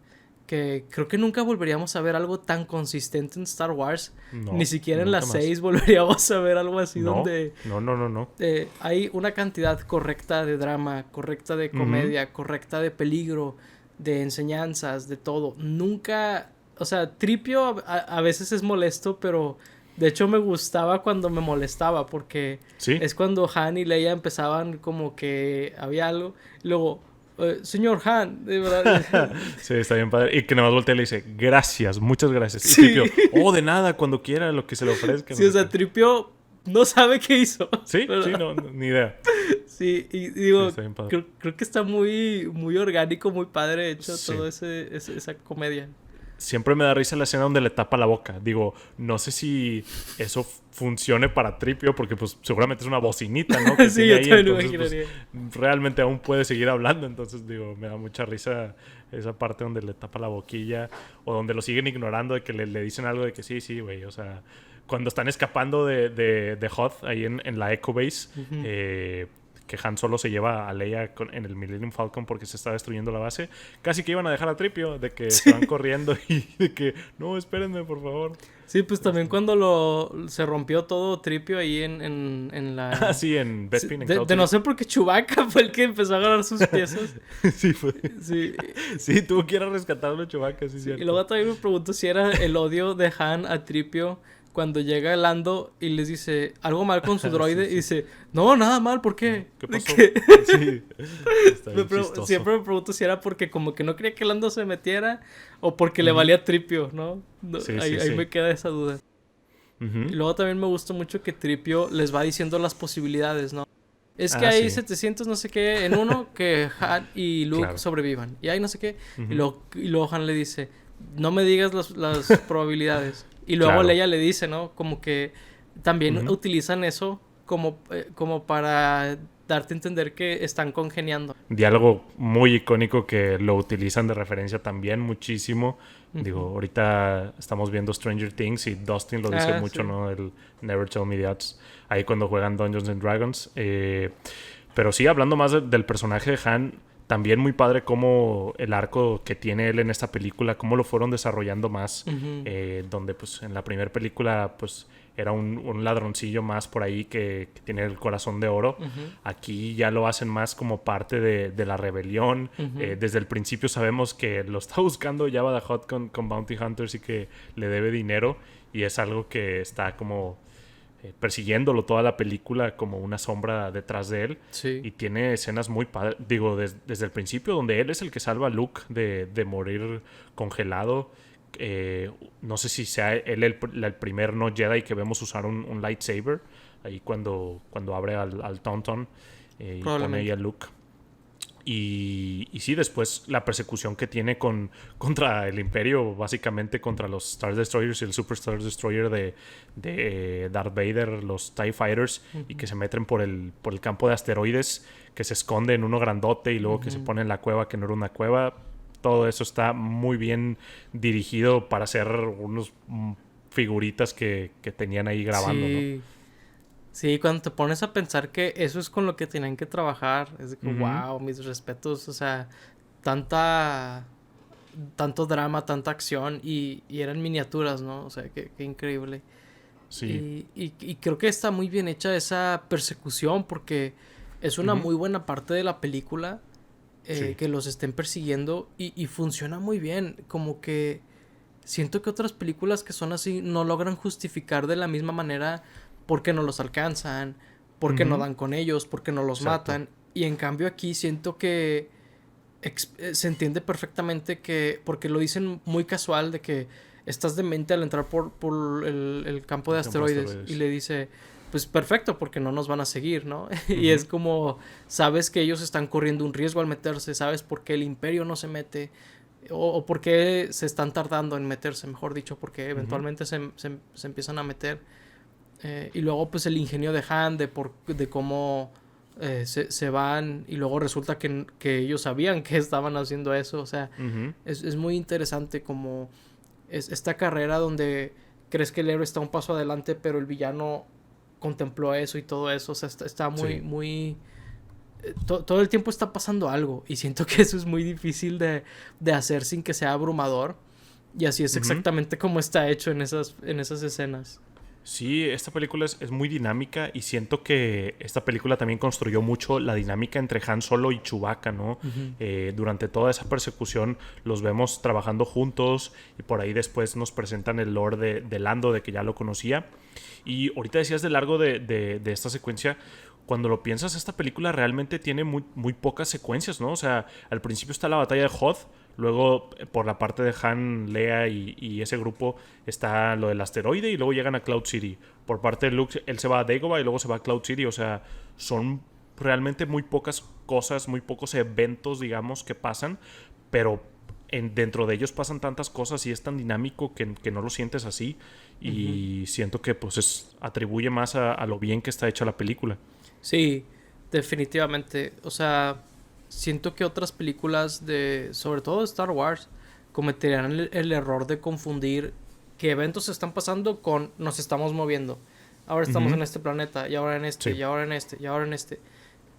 Speaker 1: que creo que nunca volveríamos a ver algo tan consistente en Star Wars.
Speaker 2: No,
Speaker 1: Ni siquiera en las
Speaker 2: nunca más.
Speaker 1: 6 volveríamos a ver algo así
Speaker 2: No,
Speaker 1: donde...
Speaker 2: No.
Speaker 1: Hay una cantidad correcta de drama, correcta de comedia, correcta de peligro, de enseñanzas, de todo. Nunca... O sea, Tripio a veces es molesto, pero... De hecho, me gustaba cuando me molestaba, porque es cuando Han y Leia empezaban como que había algo. Y luego, señor Han, de verdad.
Speaker 2: Sí, está bien padre. Y que nada más voltea y le dice, gracias, muchas gracias. Y
Speaker 1: Sí.
Speaker 2: Tripio, de nada, cuando quiera, lo que se le ofrezca.
Speaker 1: Sí, o sea, Tripio no sabe qué hizo.
Speaker 2: Sí, no, ni idea.
Speaker 1: Sí, y digo,
Speaker 2: está bien padre.
Speaker 1: creo que está muy, muy orgánico, muy padre hecho
Speaker 2: Sí.
Speaker 1: todo esa comedia.
Speaker 2: Siempre me da risa la escena donde le tapa la boca. Digo, no sé si eso funcione para Tripio, porque pues seguramente es una bocinita, ¿no? Que
Speaker 1: Sí,
Speaker 2: tiene
Speaker 1: yo
Speaker 2: ahí,
Speaker 1: también lo
Speaker 2: entonces,
Speaker 1: imaginaría.
Speaker 2: pues, realmente aún puede seguir hablando. Entonces, digo, me da mucha risa esa parte donde le tapa la boquilla o donde lo siguen ignorando, de que le dicen algo de que sí, güey. O sea, cuando están escapando de Hoth ahí en la Echo Base, que Han Solo se lleva a Leia en el Millennium Falcon porque se está destruyendo la base, casi que iban a dejar a Tripio, de que se van corriendo y de que, no, espérenme, por favor.
Speaker 1: Sí, pues también cuando se rompió todo Tripio ahí en la...
Speaker 2: Ah, sí, en Bespin.
Speaker 1: De no sé por qué Chewbacca fue el que empezó a agarrar sus piezas.
Speaker 2: Sí, fue.
Speaker 1: Sí.
Speaker 2: Sí, tuvo que ir a rescatarlo Chewbacca, sí, cierto.
Speaker 1: Y luego también me pregunto si era el odio de Han a Tripio cuando llega Lando y les dice algo mal con su droide.
Speaker 2: Sí.
Speaker 1: Y dice, no, nada mal, ¿por qué?
Speaker 2: ¿Qué pasó?
Speaker 1: ¿Qué?
Speaker 2: Sí. Está bien chistoso.
Speaker 1: Siempre me pregunto si era porque como que no quería que Lando se metiera o porque le valía Tripio, ¿no?
Speaker 2: Sí,
Speaker 1: ahí me queda esa duda. Y luego también me gusta mucho que Tripio les va diciendo las posibilidades, ¿no? Es que hay 700 no sé qué en uno que Han y Luke sobrevivan. Y hay no sé qué. Y luego Han le dice, no me digas las probabilidades. Y luego Leia le dice, ¿no? Como que también utilizan eso como para darte a entender que están congeniando.
Speaker 2: Diálogo muy icónico que lo utilizan de referencia también muchísimo. Digo, ahorita estamos viendo Stranger Things y Dustin lo dice mucho, ¿no? El Never Tell Me That's. Ahí cuando juegan Dungeons and Dragons. Pero sí, hablando más del personaje de Han, también muy padre cómo el arco que tiene él en esta película, cómo lo fueron desarrollando más. Donde pues en la primera película pues era un ladroncillo más por ahí que tiene el corazón de oro.
Speaker 1: Ujú.
Speaker 2: Aquí ya lo hacen más como parte de la rebelión.
Speaker 1: Ujú.
Speaker 2: Desde el principio sabemos que lo está buscando Jabba the Hutt con Bounty Hunters y que le debe dinero. Y es algo que está como persiguiéndolo toda la película como una sombra detrás de él.
Speaker 1: Sí.
Speaker 2: Y tiene escenas muy padres, digo, desde el principio, donde él es el que salva a Luke de morir congelado. No sé si sea él el primer no Jedi que vemos usar un lightsaber, ahí cuando abre al Tauntaun y pone ahí a
Speaker 1: Probablemente.
Speaker 2: Luke. Y sí, después la persecución que tiene contra el Imperio, básicamente contra los Star Destroyers y el Super Star Destroyer de Darth Vader, los TIE Fighters, y
Speaker 1: Ujú.
Speaker 2: que se meten por el campo de asteroides, que se esconde en uno grandote y luego que se
Speaker 1: Ujú.
Speaker 2: pone en la cueva que no era una cueva. Todo eso está muy bien dirigido para hacer unos figuritas que tenían ahí grabando, ¿no?
Speaker 1: Sí. Sí, cuando te pones a pensar que eso es con lo que tienen que trabajar, es de que,
Speaker 2: Ujú.
Speaker 1: wow, mis respetos, o sea, tanta, tanto drama, tanta acción y eran miniaturas, ¿no? O sea, qué increíble.
Speaker 2: Sí.
Speaker 1: Y creo que está muy bien hecha esa persecución porque es una
Speaker 2: Ujú.
Speaker 1: muy buena parte de la película
Speaker 2: Sí.
Speaker 1: que los estén persiguiendo y funciona muy bien, como que siento que otras películas que son así no logran justificar de la misma manera por qué no los alcanzan, por qué no
Speaker 2: Ujú.
Speaker 1: dan con ellos, por qué no los
Speaker 2: Exacto.
Speaker 1: matan. Y en cambio aquí siento que se entiende perfectamente que, porque lo dicen muy casual, de que estás demente al entrar por el campo de
Speaker 2: El campo de
Speaker 1: asteroides. Y
Speaker 2: asteroides.
Speaker 1: le dice, pues perfecto, porque no nos van a seguir, ¿no? Y es
Speaker 2: Ujú.
Speaker 1: como, sabes que ellos están corriendo un riesgo al meterse, sabes por qué el imperio no se mete o por qué se están tardando en meterse, mejor dicho, porque
Speaker 2: Ujú.
Speaker 1: eventualmente se empiezan a meter. Y luego pues el ingenio de Han de cómo se van y luego resulta que ellos sabían que estaban haciendo eso. O sea,
Speaker 2: Ujú.
Speaker 1: es muy interesante como es esta carrera donde crees que el héroe está un paso adelante, pero el villano contempló eso y todo eso. O sea, está muy,
Speaker 2: Sí.
Speaker 1: muy todo el tiempo está pasando algo y siento que eso es muy difícil de hacer sin que sea abrumador y así es
Speaker 2: Ujú.
Speaker 1: exactamente como está hecho en esas escenas.
Speaker 2: Sí, esta película es muy dinámica y siento que esta película también construyó mucho la dinámica entre Han Solo y Chewbacca, ¿no?
Speaker 1: Ujú.
Speaker 2: Durante toda esa persecución los vemos trabajando juntos y por ahí después nos presentan el lore de Lando, de que ya lo conocía. Y ahorita decías de largo de esta secuencia. Cuando lo piensas, esta película realmente tiene muy pocas secuencias, ¿no? O sea, al principio está la batalla de Hoth, luego por la parte de Han, Leia y ese grupo está lo del asteroide y luego llegan a Cloud City. Por parte de Luke, él se va a Dagobah y luego se va a Cloud City. O sea, son realmente muy pocas cosas, muy pocos eventos, digamos, que pasan, pero dentro de ellos pasan tantas cosas y es tan dinámico que no lo sientes así.
Speaker 1: Ujú.
Speaker 2: Y siento que pues atribuye más a lo bien que está hecha la película.
Speaker 1: Sí, definitivamente. O sea, siento que otras películas sobre todo de Star Wars, cometerían el error de confundir qué eventos están pasando con nos estamos moviendo. Ahora estamos
Speaker 2: Ujú.
Speaker 1: en este planeta, y ahora en este,
Speaker 2: Sí,
Speaker 1: y ahora en este, y ahora en este.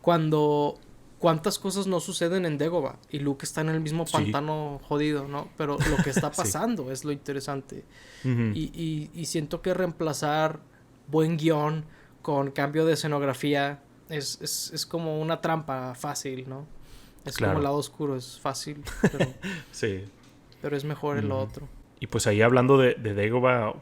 Speaker 1: Cuando cuántas cosas no suceden en Dagobah y Luke está en el mismo
Speaker 2: sí.
Speaker 1: pantano jodido, ¿no? Pero lo que está
Speaker 2: Sí.
Speaker 1: pasando es lo interesante.
Speaker 2: Ujú.
Speaker 1: Y siento que reemplazar buen guión con cambio de escenografía es como una trampa fácil, ¿no? Es como el
Speaker 2: Claro.
Speaker 1: lado oscuro, es fácil,
Speaker 2: Sí.
Speaker 1: pero es mejor el
Speaker 2: Ujú.
Speaker 1: otro.
Speaker 2: Y pues ahí hablando de Dagobah,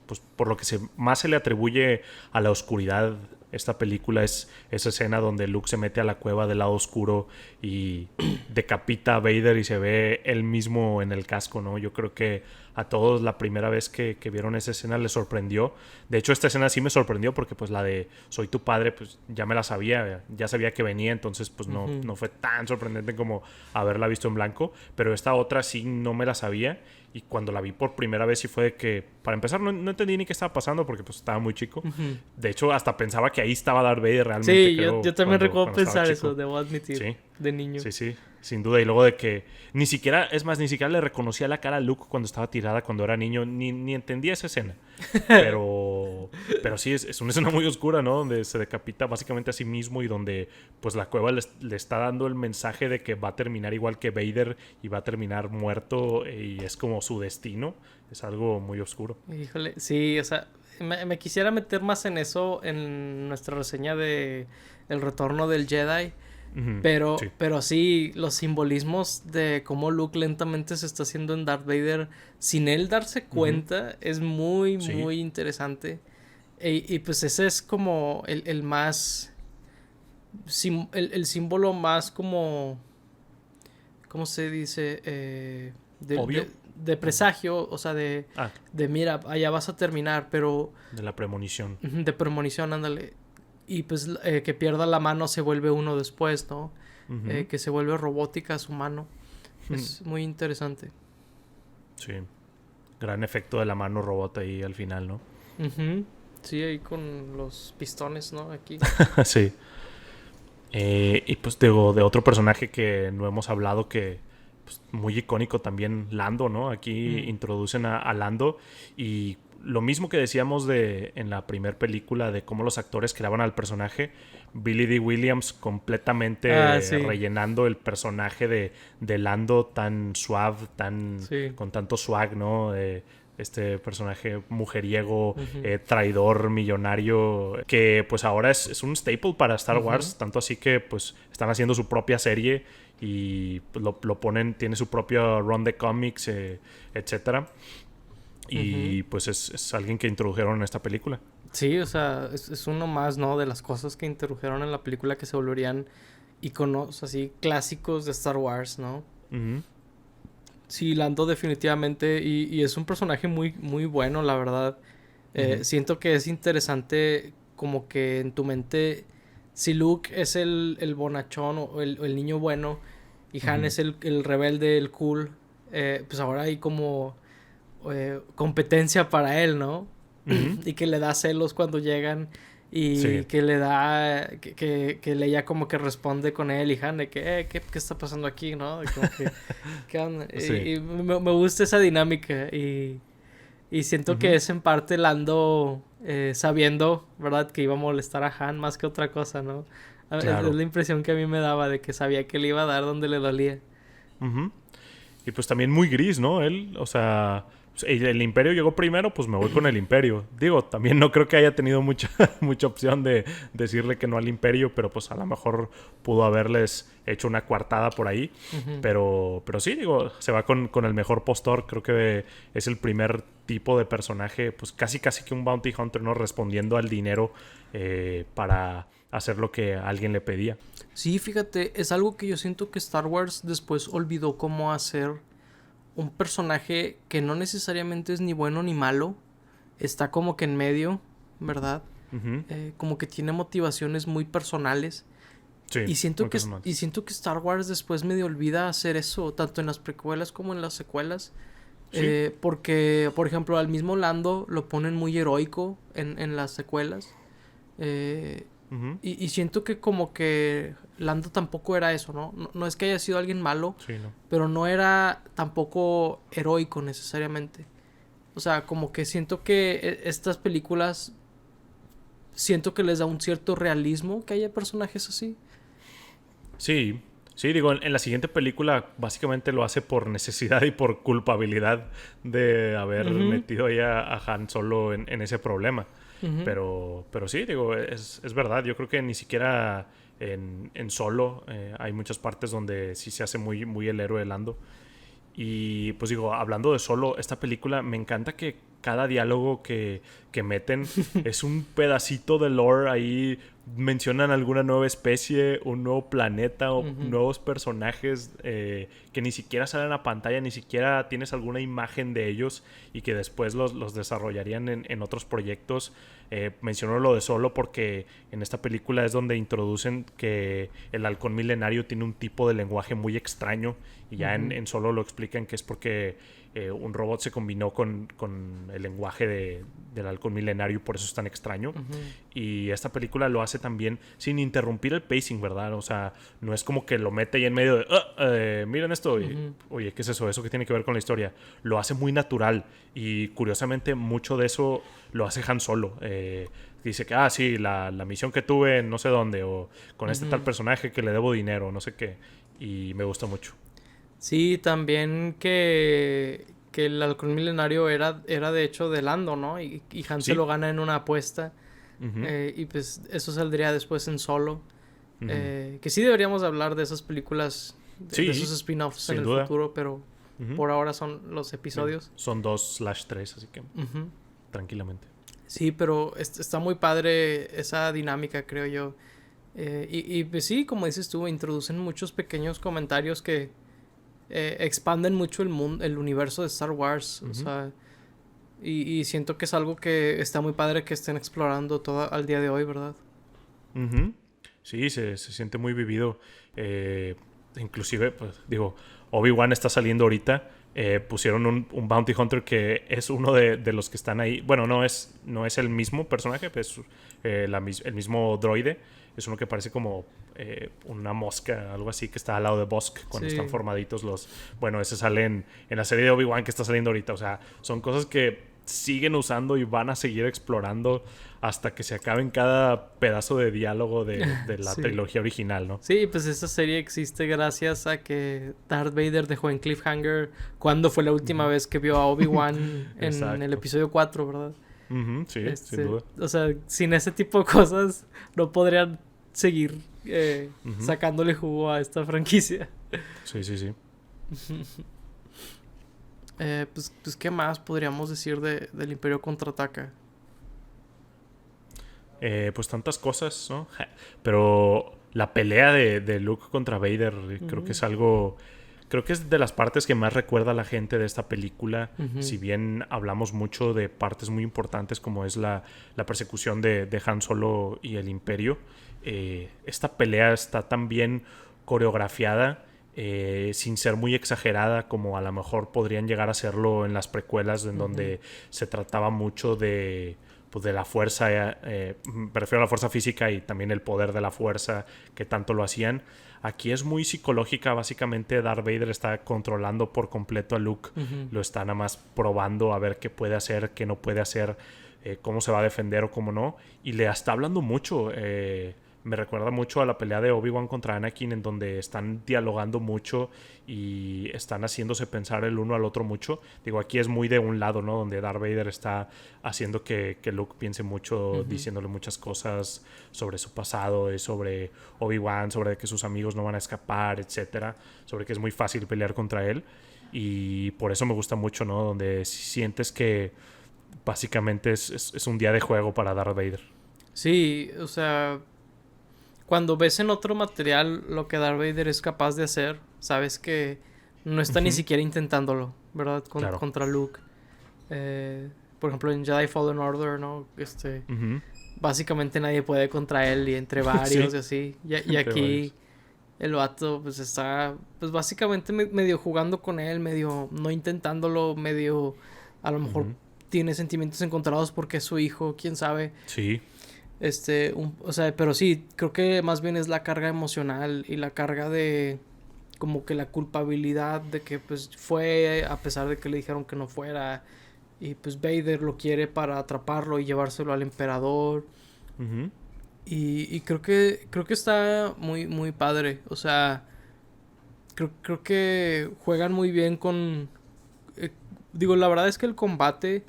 Speaker 2: pues por lo que más se le atribuye a la oscuridad esta película es esa escena donde Luke se mete a la cueva del lado oscuro y decapita a Vader y se ve él mismo en el casco, ¿no? Yo creo que a todos la primera vez que vieron esa escena les sorprendió. De hecho, esta escena sí me sorprendió porque pues la de Soy tu padre, pues ya me la sabía, ya sabía que venía, entonces pues
Speaker 1: Ujú.
Speaker 2: no fue tan sorprendente como haberla visto en blanco, pero esta otra sí no me la sabía. Y cuando la vi por primera vez sí fue de que, para empezar, no entendí ni qué estaba pasando porque pues estaba muy chico.
Speaker 1: Ujú.
Speaker 2: De hecho, hasta pensaba que ahí estaba Darth Vader realmente,
Speaker 1: Sí,
Speaker 2: creo,
Speaker 1: yo también recuerdo
Speaker 2: cuando estaba
Speaker 1: pensar eso,
Speaker 2: chico.
Speaker 1: debo admitir,
Speaker 2: Sí,
Speaker 1: de niño.
Speaker 2: sí, sí, sin duda. Y luego de que ni siquiera, es más, ni siquiera le reconocía la cara a Luke cuando estaba tirada cuando era niño, ni entendía esa escena. Pero sí, es una escena muy oscura, ¿no? Donde se decapita básicamente a sí mismo y donde pues la cueva le está dando el mensaje de que va a terminar igual que Vader y va a terminar muerto y es como su destino. Es algo muy oscuro.
Speaker 1: Híjole, sí, o sea, me quisiera meter más en eso en nuestra reseña de El Retorno del Jedi.
Speaker 2: Sí.
Speaker 1: Pero sí, los simbolismos de cómo Luke lentamente se está haciendo en Darth Vader sin él darse cuenta es muy,
Speaker 2: Sí.
Speaker 1: muy interesante. Y pues ese es como el más... el símbolo más como... ¿Cómo se dice?
Speaker 2: Obvio.
Speaker 1: De presagio, o sea,
Speaker 2: Ah,
Speaker 1: de mira, allá vas a terminar, pero...
Speaker 2: de la premonición.
Speaker 1: De premonición, ándale. Y pues que pierda la mano se vuelve uno después, ¿no? Que se vuelve robótica su mano. Es muy interesante.
Speaker 2: Sí. Gran efecto de la mano robot ahí al final, ¿no?
Speaker 1: Sí, ahí con los pistones, ¿no? Aquí.
Speaker 2: Sí. Y pues digo, de otro personaje que no hemos hablado que pues, muy icónico también, Lando, ¿no? Aquí introducen a Lando y lo mismo que decíamos en la primera película de cómo los actores creaban al personaje, Billy D. Williams completamente
Speaker 1: Sí.
Speaker 2: rellenando el personaje de Lando tan suave,
Speaker 1: Sí.
Speaker 2: con tanto swag, ¿no? Este personaje mujeriego, traidor, millonario, que pues ahora es un staple para Star Wars, tanto así que pues están haciendo su propia serie y pues, lo ponen, tiene su propio run de cómics, etcétera. Y pues es alguien que introdujeron en esta película.
Speaker 1: Sí, o sea, es uno más, ¿no? De las cosas que introdujeron en la película que se volverían iconos así clásicos de Star Wars, ¿no? Sí, Lando definitivamente y es un personaje muy, muy bueno, la verdad. Siento que es interesante como que en tu mente, si Luke es el bonachón o el niño bueno y Han es el rebelde, el cool, pues ahora hay como competencia para él, ¿no? Y que le da celos cuando llegan y
Speaker 2: Sí.
Speaker 1: que le da que Leia como que responde con él y Han de que ¿qué está pasando aquí, no? De como que ¿qué onda?
Speaker 2: Sí.
Speaker 1: Y me gusta esa dinámica y siento que es en parte Lando sabiendo, ¿verdad? Que iba a molestar a Han más que otra cosa, ¿no? Es
Speaker 2: Claro.
Speaker 1: la impresión que a mí me daba de que sabía que le iba a dar donde le dolía.
Speaker 2: Ujú. Y pues también muy gris, ¿no? Él, o sea, pues, el Imperio llegó primero, pues me voy con el Imperio. Digo, también no creo que haya tenido mucha, mucha opción de decirle que no al Imperio, pero pues a lo mejor pudo haberles hecho una coartada por ahí. Pero sí, digo, se va con el mejor postor. Creo que es el primer tipo de personaje, pues casi casi que un bounty hunter, ¿no? Respondiendo al dinero para hacer lo que alguien le pedía.
Speaker 1: Sí, fíjate, es algo que yo siento que Star Wars después olvidó cómo hacer un personaje que no necesariamente es ni bueno ni malo, está como que en medio, ¿verdad?
Speaker 2: Ujú.
Speaker 1: Como que tiene motivaciones muy personales.
Speaker 2: Sí, muy
Speaker 1: Y
Speaker 2: personales.
Speaker 1: siento que Star Wars después medio olvida hacer eso, tanto en las precuelas como en las secuelas.
Speaker 2: Sí.
Speaker 1: Porque, por ejemplo, al mismo Lando lo ponen muy heroico en las secuelas. Eh,
Speaker 2: Ujú.
Speaker 1: y siento que como que Lando tampoco era eso, ¿no? No es que haya sido alguien malo,
Speaker 2: Sí, no.
Speaker 1: pero no era tampoco heroico necesariamente. O sea, como que siento que estas películas, siento que les da un cierto realismo que haya personajes así.
Speaker 2: Sí, sí, digo, en la siguiente película básicamente lo hace por necesidad y por culpabilidad de haber
Speaker 1: Ujú,
Speaker 2: metido ahí a Han Solo en ese problema.
Speaker 1: ujú,
Speaker 2: Pero sí, digo, es verdad. Yo creo que ni siquiera en Solo hay muchas partes donde sí se hace muy, muy el héroe de Lando. Y pues digo, hablando de Solo, esta película me encanta que cada diálogo que meten es un pedacito de lore ahí. Mencionan alguna nueva especie, un nuevo planeta, o
Speaker 1: ujú.
Speaker 2: nuevos personajes que ni siquiera salen a pantalla, ni siquiera tienes alguna imagen de ellos y que después los desarrollarían en otros proyectos. Menciono lo de Solo porque en esta película es donde introducen que el halcón milenario tiene un tipo de lenguaje muy extraño y ya
Speaker 1: Ujú,
Speaker 2: en Solo lo explican que es porque un robot se combinó con el lenguaje del halcón milenario y por eso es tan extraño.
Speaker 1: ujú,
Speaker 2: Y esta película lo hace también sin interrumpir el pacing, ¿verdad? O sea, no es como que lo mete ahí en medio de, miren esto, y,
Speaker 1: ujú.
Speaker 2: oye, ¿qué es eso? ¿Eso qué tiene que ver con la historia? Lo hace muy natural y curiosamente mucho de eso lo hace Han Solo. Dice que, sí, la misión que tuve en no sé dónde, o con este tal
Speaker 1: Ujú.
Speaker 2: personaje que le debo dinero, no sé qué. Y me gusta mucho.
Speaker 1: Sí, también que el halcón milenario era de hecho de Lando, ¿no? Y Han se
Speaker 2: Sí.
Speaker 1: lo gana en una apuesta.
Speaker 2: Ujú,
Speaker 1: Y pues eso saldría después en Solo.
Speaker 2: ujú.
Speaker 1: Que sí deberíamos hablar de esas películas, de esos
Speaker 2: Sí,
Speaker 1: spin-offs en
Speaker 2: sin
Speaker 1: el
Speaker 2: duda.
Speaker 1: futuro, pero
Speaker 2: Ujú.
Speaker 1: por ahora son los
Speaker 2: Mira,
Speaker 1: episodios.
Speaker 2: son 2/3, así que
Speaker 1: Ujú.
Speaker 2: tranquilamente.
Speaker 1: Sí, pero está muy padre esa dinámica, creo yo. Y pues sí, como dices tú, introducen muchos pequeños comentarios que expanden mucho el mundo, el universo de Star Wars. O
Speaker 2: Ujú,
Speaker 1: sea, y siento que es algo que está muy padre que estén explorando todo al día de hoy, ¿verdad?
Speaker 2: ujú. Sí, se siente muy vivido. Eh, Inclusive, pues digo, Obi-Wan está saliendo ahorita. Pusieron un Bounty Hunter que es uno de los que están ahí. Bueno, no es el mismo personaje, pues, el mismo droide. Es uno que parece como una mosca, algo así, que está al lado de Bossk cuando están
Speaker 1: Sí.
Speaker 2: formaditos los... Bueno, ese sale en la serie de Obi-Wan que está saliendo ahorita. O sea, son cosas que siguen usando y van a seguir explorando hasta que se acaben cada pedazo de diálogo de la
Speaker 1: Sí.
Speaker 2: trilogía original, ¿no?
Speaker 1: Sí, pues esta serie existe gracias a que Darth Vader dejó en cliffhanger cuando fue la última
Speaker 2: Ujú.
Speaker 1: vez que vio a Obi-Wan en el
Speaker 2: Exacto.
Speaker 1: episodio 4, ¿verdad?
Speaker 2: Ujú, sí, sin duda.
Speaker 1: O sea, sin ese tipo de cosas no podrían seguir
Speaker 2: Ujú.
Speaker 1: sacándole jugo a esta franquicia.
Speaker 2: Sí, sí, sí.
Speaker 1: Pues, ¿qué más podríamos decir del Imperio Contraataca?
Speaker 2: Pues tantas cosas, ¿no? Pero la pelea de Luke contra Vader creo que
Speaker 1: Ujú,
Speaker 2: es algo... Creo que es de las partes que más recuerda a la gente de esta película.
Speaker 1: ujú,
Speaker 2: Si bien hablamos mucho de partes muy importantes como es la persecución de Han Solo y el Imperio, esta pelea está tan bien coreografiada, sin ser muy exagerada como a lo mejor podrían llegar a serlo en las precuelas, en
Speaker 1: ujú,
Speaker 2: donde se trataba mucho pues de la fuerza, me refiero a la fuerza física y también el poder de la fuerza que tanto lo hacían. Aquí es muy psicológica, básicamente Darth Vader está controlando por completo a Luke,
Speaker 1: ujú.
Speaker 2: lo está nada más probando a ver qué puede hacer, qué no puede hacer, cómo se va a defender o cómo no, y le está hablando mucho. Me recuerda mucho a la pelea de Obi-Wan contra Anakin, en donde están dialogando mucho y están haciéndose pensar el uno al otro mucho. Digo, aquí es muy de un lado, ¿no? Donde Darth Vader está haciendo que Luke piense mucho,
Speaker 1: Ujú.
Speaker 2: diciéndole muchas cosas sobre su pasado, sobre Obi-Wan, sobre que sus amigos no van a escapar, etcétera, sobre que es muy fácil pelear contra él. Y por eso me gusta mucho, ¿no? Donde sientes que básicamente es un día de juego para Darth Vader.
Speaker 1: Sí, o sea, cuando ves en otro material lo que Darth Vader es capaz de hacer, sabes que no está ni
Speaker 2: Ujú,
Speaker 1: siquiera intentándolo, ¿verdad?
Speaker 2: claro.
Speaker 1: Contra Luke. Por ejemplo, en Jedi Fallen Order, ¿no?
Speaker 2: Ujú.
Speaker 1: Básicamente nadie puede contra él y entre varios
Speaker 2: Sí,
Speaker 1: y así. Y
Speaker 2: entre
Speaker 1: aquí
Speaker 2: varios.
Speaker 1: el vato pues está pues básicamente medio jugando con él, medio no intentándolo, medio a lo mejor
Speaker 2: Ujú.
Speaker 1: tiene sentimientos encontrados porque es su hijo, quién sabe.
Speaker 2: Sí,
Speaker 1: O sea, pero sí, creo que más bien es la carga emocional y la carga de como que la culpabilidad de que pues fue a pesar de que le dijeron que no fuera y pues Vader lo quiere para atraparlo y llevárselo al emperador
Speaker 2: ujú,
Speaker 1: y creo que está muy muy padre, o sea, creo que juegan muy bien con eh, digo, la verdad es que el combate,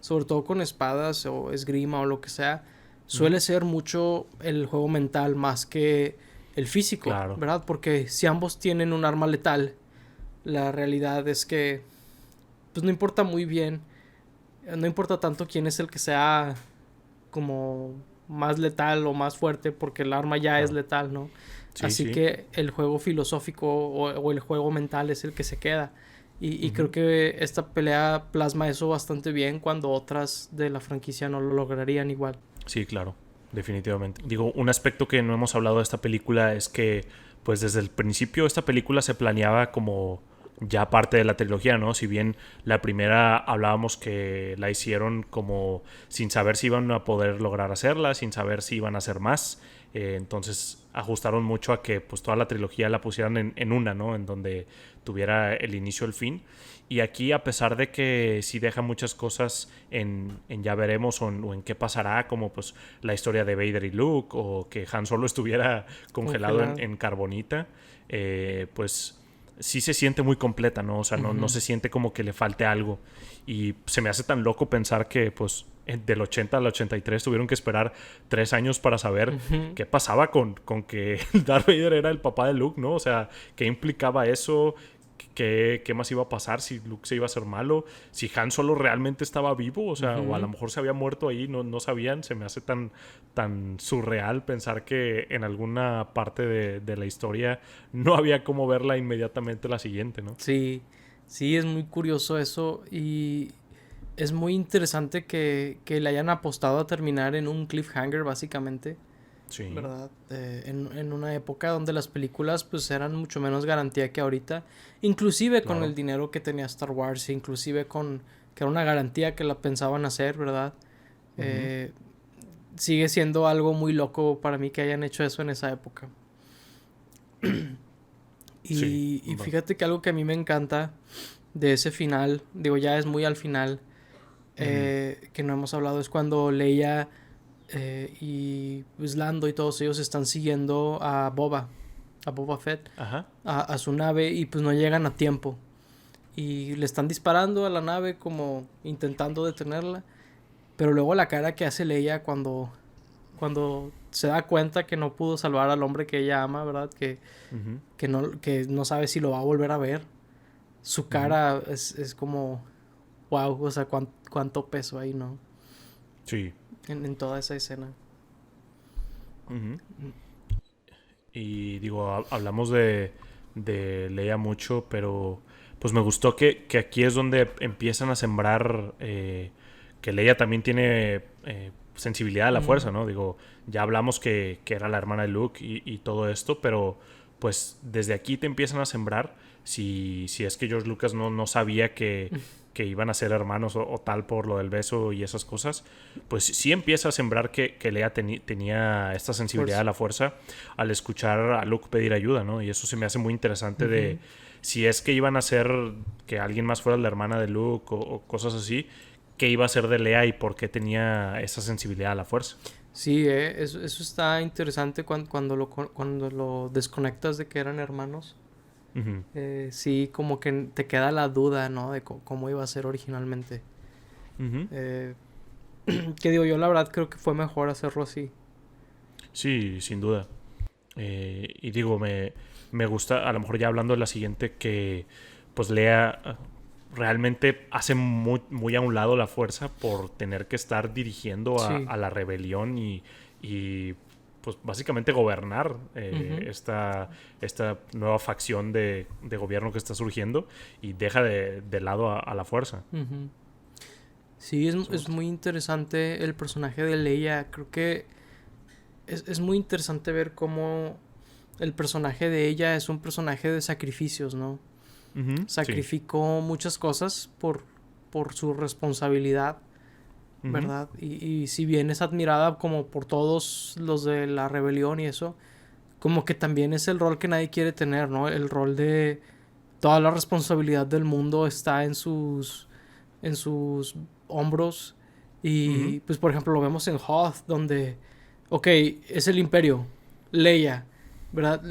Speaker 1: sobre todo con espadas o esgrima o lo que sea,
Speaker 2: ujú.
Speaker 1: suele ser mucho el juego mental más que el físico,
Speaker 2: Claro.
Speaker 1: ¿verdad? Porque si ambos tienen un arma letal, la realidad es que pues no importa muy bien, no importa tanto quién es el que sea como más letal o más fuerte porque el arma ya es
Speaker 2: Claro.
Speaker 1: letal, ¿no?
Speaker 2: Sí,
Speaker 1: Así
Speaker 2: sí.
Speaker 1: que el juego filosófico o el juego mental es el que se queda. Y creo
Speaker 2: Ujú.
Speaker 1: que esta pelea plasma eso bastante bien cuando otras de la franquicia no lo lograrían igual.
Speaker 2: Sí, claro. Definitivamente. Digo, un aspecto que no hemos hablado de esta película es que, pues desde el principio esta película se planeaba como ya parte de la trilogía, ¿no? Si bien la primera hablábamos que la hicieron como sin saber si iban a poder lograr hacerla, sin saber si iban a hacer más. Entonces ajustaron mucho a que pues toda la trilogía la pusieran en una, ¿no? En donde tuviera el inicio y el fin. Y aquí, a pesar de que sí deja muchas cosas en ya veremos o en qué pasará, como pues la historia de Vader y Luke, o que Han Solo estuviera congelado
Speaker 1: Congelado.
Speaker 2: en carbonita, pues sí se siente muy completa, ¿no? O sea, no se siente como que le falte algo. Y se me hace tan loco pensar que, pues, del 80 al 83 tuvieron que esperar 3 años para saber qué pasaba con que Darth Vader era el papá de Luke, ¿no? O sea, qué implicaba eso, qué más iba a pasar, si Luke se iba a hacer malo, si Han Solo realmente estaba vivo, o sea, o a lo mejor se había muerto ahí, no sabían. Se me hace tan surreal pensar que en alguna parte de la historia no había cómo verla inmediatamente la siguiente, ¿no?
Speaker 1: Sí, sí, es muy curioso eso y es muy interesante que le hayan apostado a terminar en un cliffhanger básicamente,
Speaker 2: Sí,
Speaker 1: ¿verdad? En una época donde las películas pues eran mucho menos garantía que ahorita, inclusive con el
Speaker 2: claro.
Speaker 1: dinero que tenía Star Wars, inclusive con que era una garantía que la pensaban hacer, ¿verdad?
Speaker 2: Ujú.
Speaker 1: Eh, Sigue siendo algo muy loco para mí que hayan hecho eso en esa época.
Speaker 2: Sí,
Speaker 1: Y fíjate que algo que a mí me encanta de ese final, digo, ya es muy al final,
Speaker 2: Ujú.
Speaker 1: que no hemos hablado, es cuando Leia y pues Lando y todos ellos están siguiendo a Boba Fett,
Speaker 2: Ajá.
Speaker 1: a su nave y pues no llegan a tiempo. Y le están disparando a la nave como intentando detenerla, pero luego la cara que hace Leia cuando se da cuenta que no pudo salvar al hombre que ella ama, ¿verdad?
Speaker 2: Ujú.
Speaker 1: Que no sabe si lo va a volver a ver. Su
Speaker 2: Ujú.
Speaker 1: cara es como, wow, o sea, cuánto peso ahí, ¿no?
Speaker 2: Sí.
Speaker 1: En toda esa escena.
Speaker 2: Ujú. Y digo, hablamos de Leia mucho, pero pues me gustó que aquí es donde empiezan a sembrar que Leia también tiene sensibilidad a la fuerza,
Speaker 1: Mm,
Speaker 2: ¿no? Digo, ya hablamos que era la hermana de Luke y todo esto, pero pues desde aquí te empiezan a sembrar si es que George Lucas no sabía que iban a ser hermanos o tal por lo del beso y esas cosas, pues sí empieza a sembrar que Leia tenía esta sensibilidad a
Speaker 1: fuerza.
Speaker 2: la fuerza al escuchar a Luke pedir ayuda, ¿no? Y eso se me hace muy interesante de
Speaker 1: Ujú.
Speaker 2: si es que iban a hacer que alguien más fuera la hermana de Luke o cosas así, qué iba a ser de Leia y por qué tenía esa sensibilidad a la fuerza.
Speaker 1: Sí, eso está interesante cuando lo desconectas de que eran hermanos.
Speaker 2: Ujú.
Speaker 1: Sí, como que te queda la duda, ¿no? De cómo iba a ser originalmente.
Speaker 2: Ujú.
Speaker 1: Eh, que digo, yo la verdad creo que fue mejor hacerlo así.
Speaker 2: Sí, sin duda. Y digo, me gusta, a lo mejor ya hablando de la siguiente, que pues Lea realmente hace muy a un lado la fuerza por tener que estar dirigiendo
Speaker 1: Sí.
Speaker 2: a la rebelión y, pues básicamente gobernar
Speaker 1: Ujú,
Speaker 2: esta nueva facción de gobierno que está surgiendo y deja de lado a la fuerza.
Speaker 1: ujú. Sí,
Speaker 2: Eso me
Speaker 1: es
Speaker 2: gusta.
Speaker 1: muy interesante el personaje de Leia. Creo que es muy interesante ver cómo el personaje de ella es un personaje de sacrificios, ¿no?
Speaker 2: Ujú. Sí.
Speaker 1: Sacrificó muchas cosas por su responsabilidad,
Speaker 2: Ujú.
Speaker 1: ¿verdad? Y si bien es admirada como por todos los de la rebelión y eso, como que también es el rol que nadie quiere tener, ¿no? El rol de toda la responsabilidad del mundo está en sus hombros.
Speaker 2: Ujú.
Speaker 1: Y pues por ejemplo lo vemos en Hoth, donde, ok, es el imperio, Leia, ¿verdad?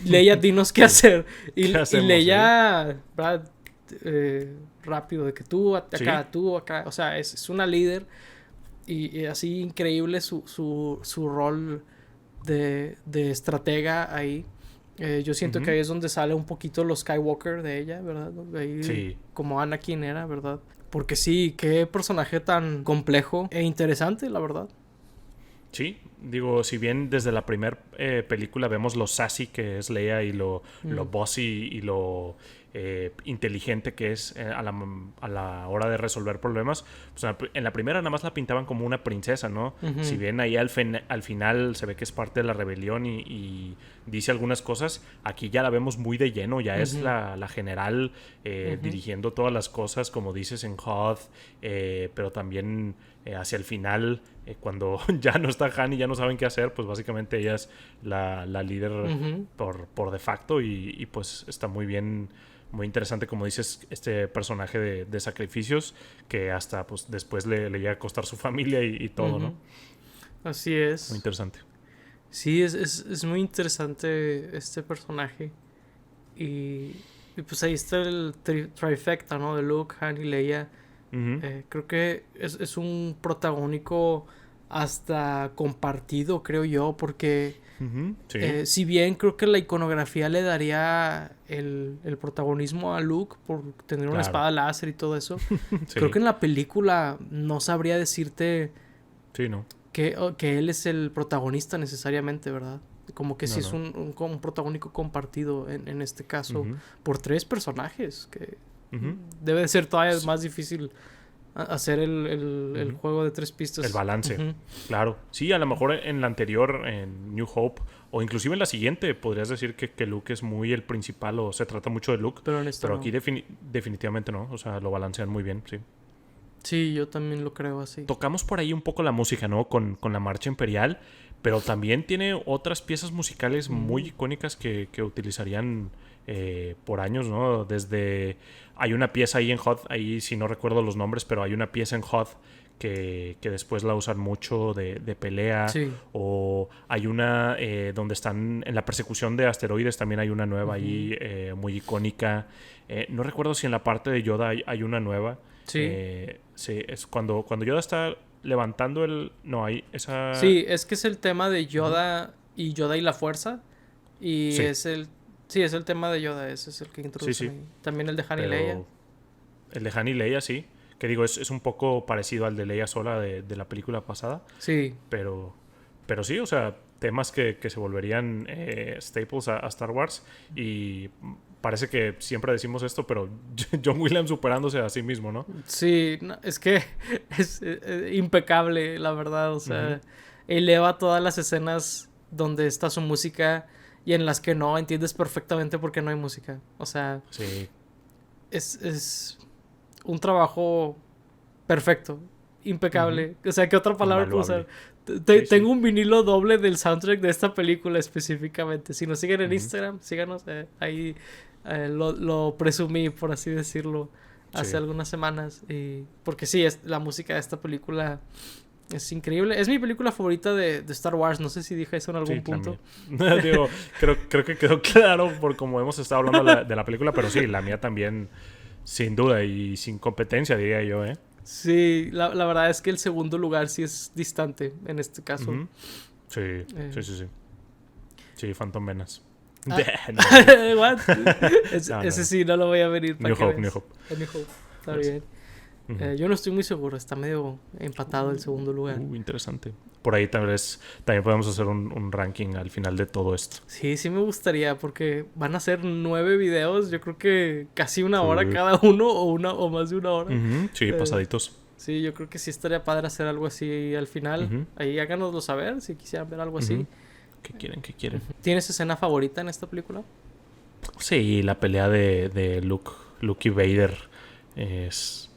Speaker 1: Leia, dinos qué
Speaker 2: Sí.
Speaker 1: hacer.
Speaker 2: ¿Qué
Speaker 1: Y
Speaker 2: hacemos, eh?
Speaker 1: Leia, ¿verdad? Rápido, de que
Speaker 2: Sí.
Speaker 1: tú acá, o sea, es una líder y así increíble su rol de estratega ahí. Yo siento que
Speaker 2: Ujú.
Speaker 1: ahí es donde sale un poquito los Skywalker de ella, ¿verdad? Ahí
Speaker 2: Sí.
Speaker 1: como Anakin era, ¿verdad? Porque sí, qué personaje tan complejo e interesante, la verdad.
Speaker 2: Sí, digo, si bien desde la primera película vemos lo sassy que es Leia y lo
Speaker 1: Mm,
Speaker 2: bossy y lo inteligente que es a la hora de resolver problemas, pues en la primera nada más la pintaban como una princesa, ¿no? Si
Speaker 1: ujú,
Speaker 2: bien ahí al final se ve que es parte de la rebelión y dice algunas cosas, aquí ya la vemos muy de lleno, ya es
Speaker 1: ujú,
Speaker 2: la general
Speaker 1: ujú,
Speaker 2: dirigiendo todas las cosas, como dices en Hoth, pero también hacia el final, cuando ya no está Han y ya no saben qué hacer, pues básicamente ella es la líder
Speaker 1: ujú,
Speaker 2: por de facto y pues está muy bien, muy interesante, como dices, este personaje de sacrificios que hasta pues después le llega a costar su familia y todo, ¿no?
Speaker 1: ujú. Así
Speaker 2: Muy
Speaker 1: es.
Speaker 2: interesante.
Speaker 1: Sí, es muy interesante este personaje. Y Y pues ahí está el trifecta, ¿no? De Luke, Han y Leia.
Speaker 2: Ujú,
Speaker 1: Creo que es un protagónico hasta compartido, creo yo, porque
Speaker 2: ujú, sí,
Speaker 1: si bien creo que la iconografía le daría el protagonismo a Luke por tener una
Speaker 2: claro.
Speaker 1: espada láser y todo eso, creo
Speaker 2: Sí,
Speaker 1: que en la película no sabría decirte
Speaker 2: sí, no.
Speaker 1: que él es el protagonista necesariamente, ¿verdad? Como que sí
Speaker 2: No,
Speaker 1: es
Speaker 2: no.
Speaker 1: un protagónico compartido en este caso
Speaker 2: Ujú,
Speaker 1: por tres personajes, que
Speaker 2: ujú,
Speaker 1: debe de ser todavía
Speaker 2: s-
Speaker 1: más difícil hacer el
Speaker 2: ujú.
Speaker 1: juego de tres
Speaker 2: El
Speaker 1: pistas.
Speaker 2: balance,
Speaker 1: Ujú.
Speaker 2: claro. Sí, a lo mejor en la anterior, en New Hope, o inclusive en la siguiente, podrías decir que Luke es muy el principal o se trata mucho de Luke,
Speaker 1: Pero en esta
Speaker 2: pero aquí
Speaker 1: no.
Speaker 2: definitivamente no. O sea, lo balancean muy bien, sí.
Speaker 1: Sí, yo también lo creo así.
Speaker 2: Tocamos por ahí un poco la música, ¿no? Con la marcha imperial, pero también tiene otras piezas musicales muy
Speaker 1: Mm.
Speaker 2: icónicas que utilizarían por años, ¿no? Desde... Hay una pieza ahí en Hoth, ahí si no recuerdo los nombres, pero hay una pieza en Hoth que después la usan mucho de pelea,
Speaker 1: Sí.
Speaker 2: o hay una donde están en la persecución de asteroides, también hay una nueva
Speaker 1: Ujú.
Speaker 2: ahí muy icónica. No recuerdo si en la parte de Yoda hay una nueva.
Speaker 1: Sí.
Speaker 2: Sí, es cuando Yoda está levantando el... No, hay esa...
Speaker 1: Sí, es que es el tema de
Speaker 2: Ujú.
Speaker 1: Yoda y la fuerza. Y
Speaker 2: Sí,
Speaker 1: es el... Sí, es el tema de Yoda, ese es el que
Speaker 2: sí,
Speaker 1: introducen
Speaker 2: sí.
Speaker 1: ahí. También el de Han y Leia.
Speaker 2: Pero el de Han y Leia, sí. Que digo, es un poco parecido al de Leia sola de la película pasada.
Speaker 1: Sí.
Speaker 2: Pero, pero sí, o sea, temas que se volverían staples a Star Wars. Y parece que siempre decimos esto, pero John Williams superándose a sí mismo, ¿no?
Speaker 1: Sí, no, es que es impecable, la verdad. O
Speaker 2: Ujú.
Speaker 1: sea, eleva todas las escenas donde está su música y en las que no, entiendes perfectamente por qué no hay música. O sea,
Speaker 2: Sí,
Speaker 1: es un trabajo perfecto,
Speaker 2: ujú.
Speaker 1: impecable. O sea, ¿qué otra palabra puedo usar?
Speaker 2: Invaluable. Sí, sí.
Speaker 1: Tengo un vinilo doble del soundtrack de esta película específicamente. Si nos siguen en
Speaker 2: Ujú.
Speaker 1: Instagram, síganos. Ahí lo presumí, por así decirlo, hace
Speaker 2: Sí.
Speaker 1: algunas semanas. Porque sí, la música de esta película es increíble. Es mi película favorita de Star Wars. No sé si dije eso en algún
Speaker 2: Sí, la
Speaker 1: punto.
Speaker 2: mía. Digo, creo que quedó claro por como hemos estado hablando de la película, pero sí, la mía también, sin duda y sin competencia, diría yo, ¿eh?
Speaker 1: Sí, la verdad es que el segundo lugar sí es distante en este caso.
Speaker 2: Ujú. Sí,
Speaker 1: Eh,
Speaker 2: sí, sí, sí. Sí, Phantom Menace.
Speaker 1: Ah,
Speaker 2: No, no es cierto.
Speaker 1: what?
Speaker 2: No, no,
Speaker 1: Ese
Speaker 2: no.
Speaker 1: sí, no lo voy a venir para
Speaker 2: New
Speaker 1: que
Speaker 2: Hope, New
Speaker 1: veas.
Speaker 2: Hope.
Speaker 1: A New Hope. Está
Speaker 2: Pero sí.
Speaker 1: bien.
Speaker 2: Ujú.
Speaker 1: Yo no estoy muy seguro. Está medio empatado el segundo lugar.
Speaker 2: Interesante. Por ahí también podemos hacer un ranking al final de todo esto.
Speaker 1: Sí, sí me gustaría porque van a ser 9 videos. Yo creo que casi una hora
Speaker 2: Sí.
Speaker 1: cada uno o más de una hora.
Speaker 2: Ujú. Sí,
Speaker 1: Eh,
Speaker 2: pasaditos.
Speaker 1: sí, yo creo que sí estaría padre hacer algo así al final.
Speaker 2: Ujú,
Speaker 1: Ahí háganoslo saber si quisieran ver algo así.
Speaker 2: ujú. ¿Qué quieren? ¿Qué quieren?
Speaker 1: ¿Tienes escena favorita en esta película?
Speaker 2: Sí, la pelea de Luke y Vader es,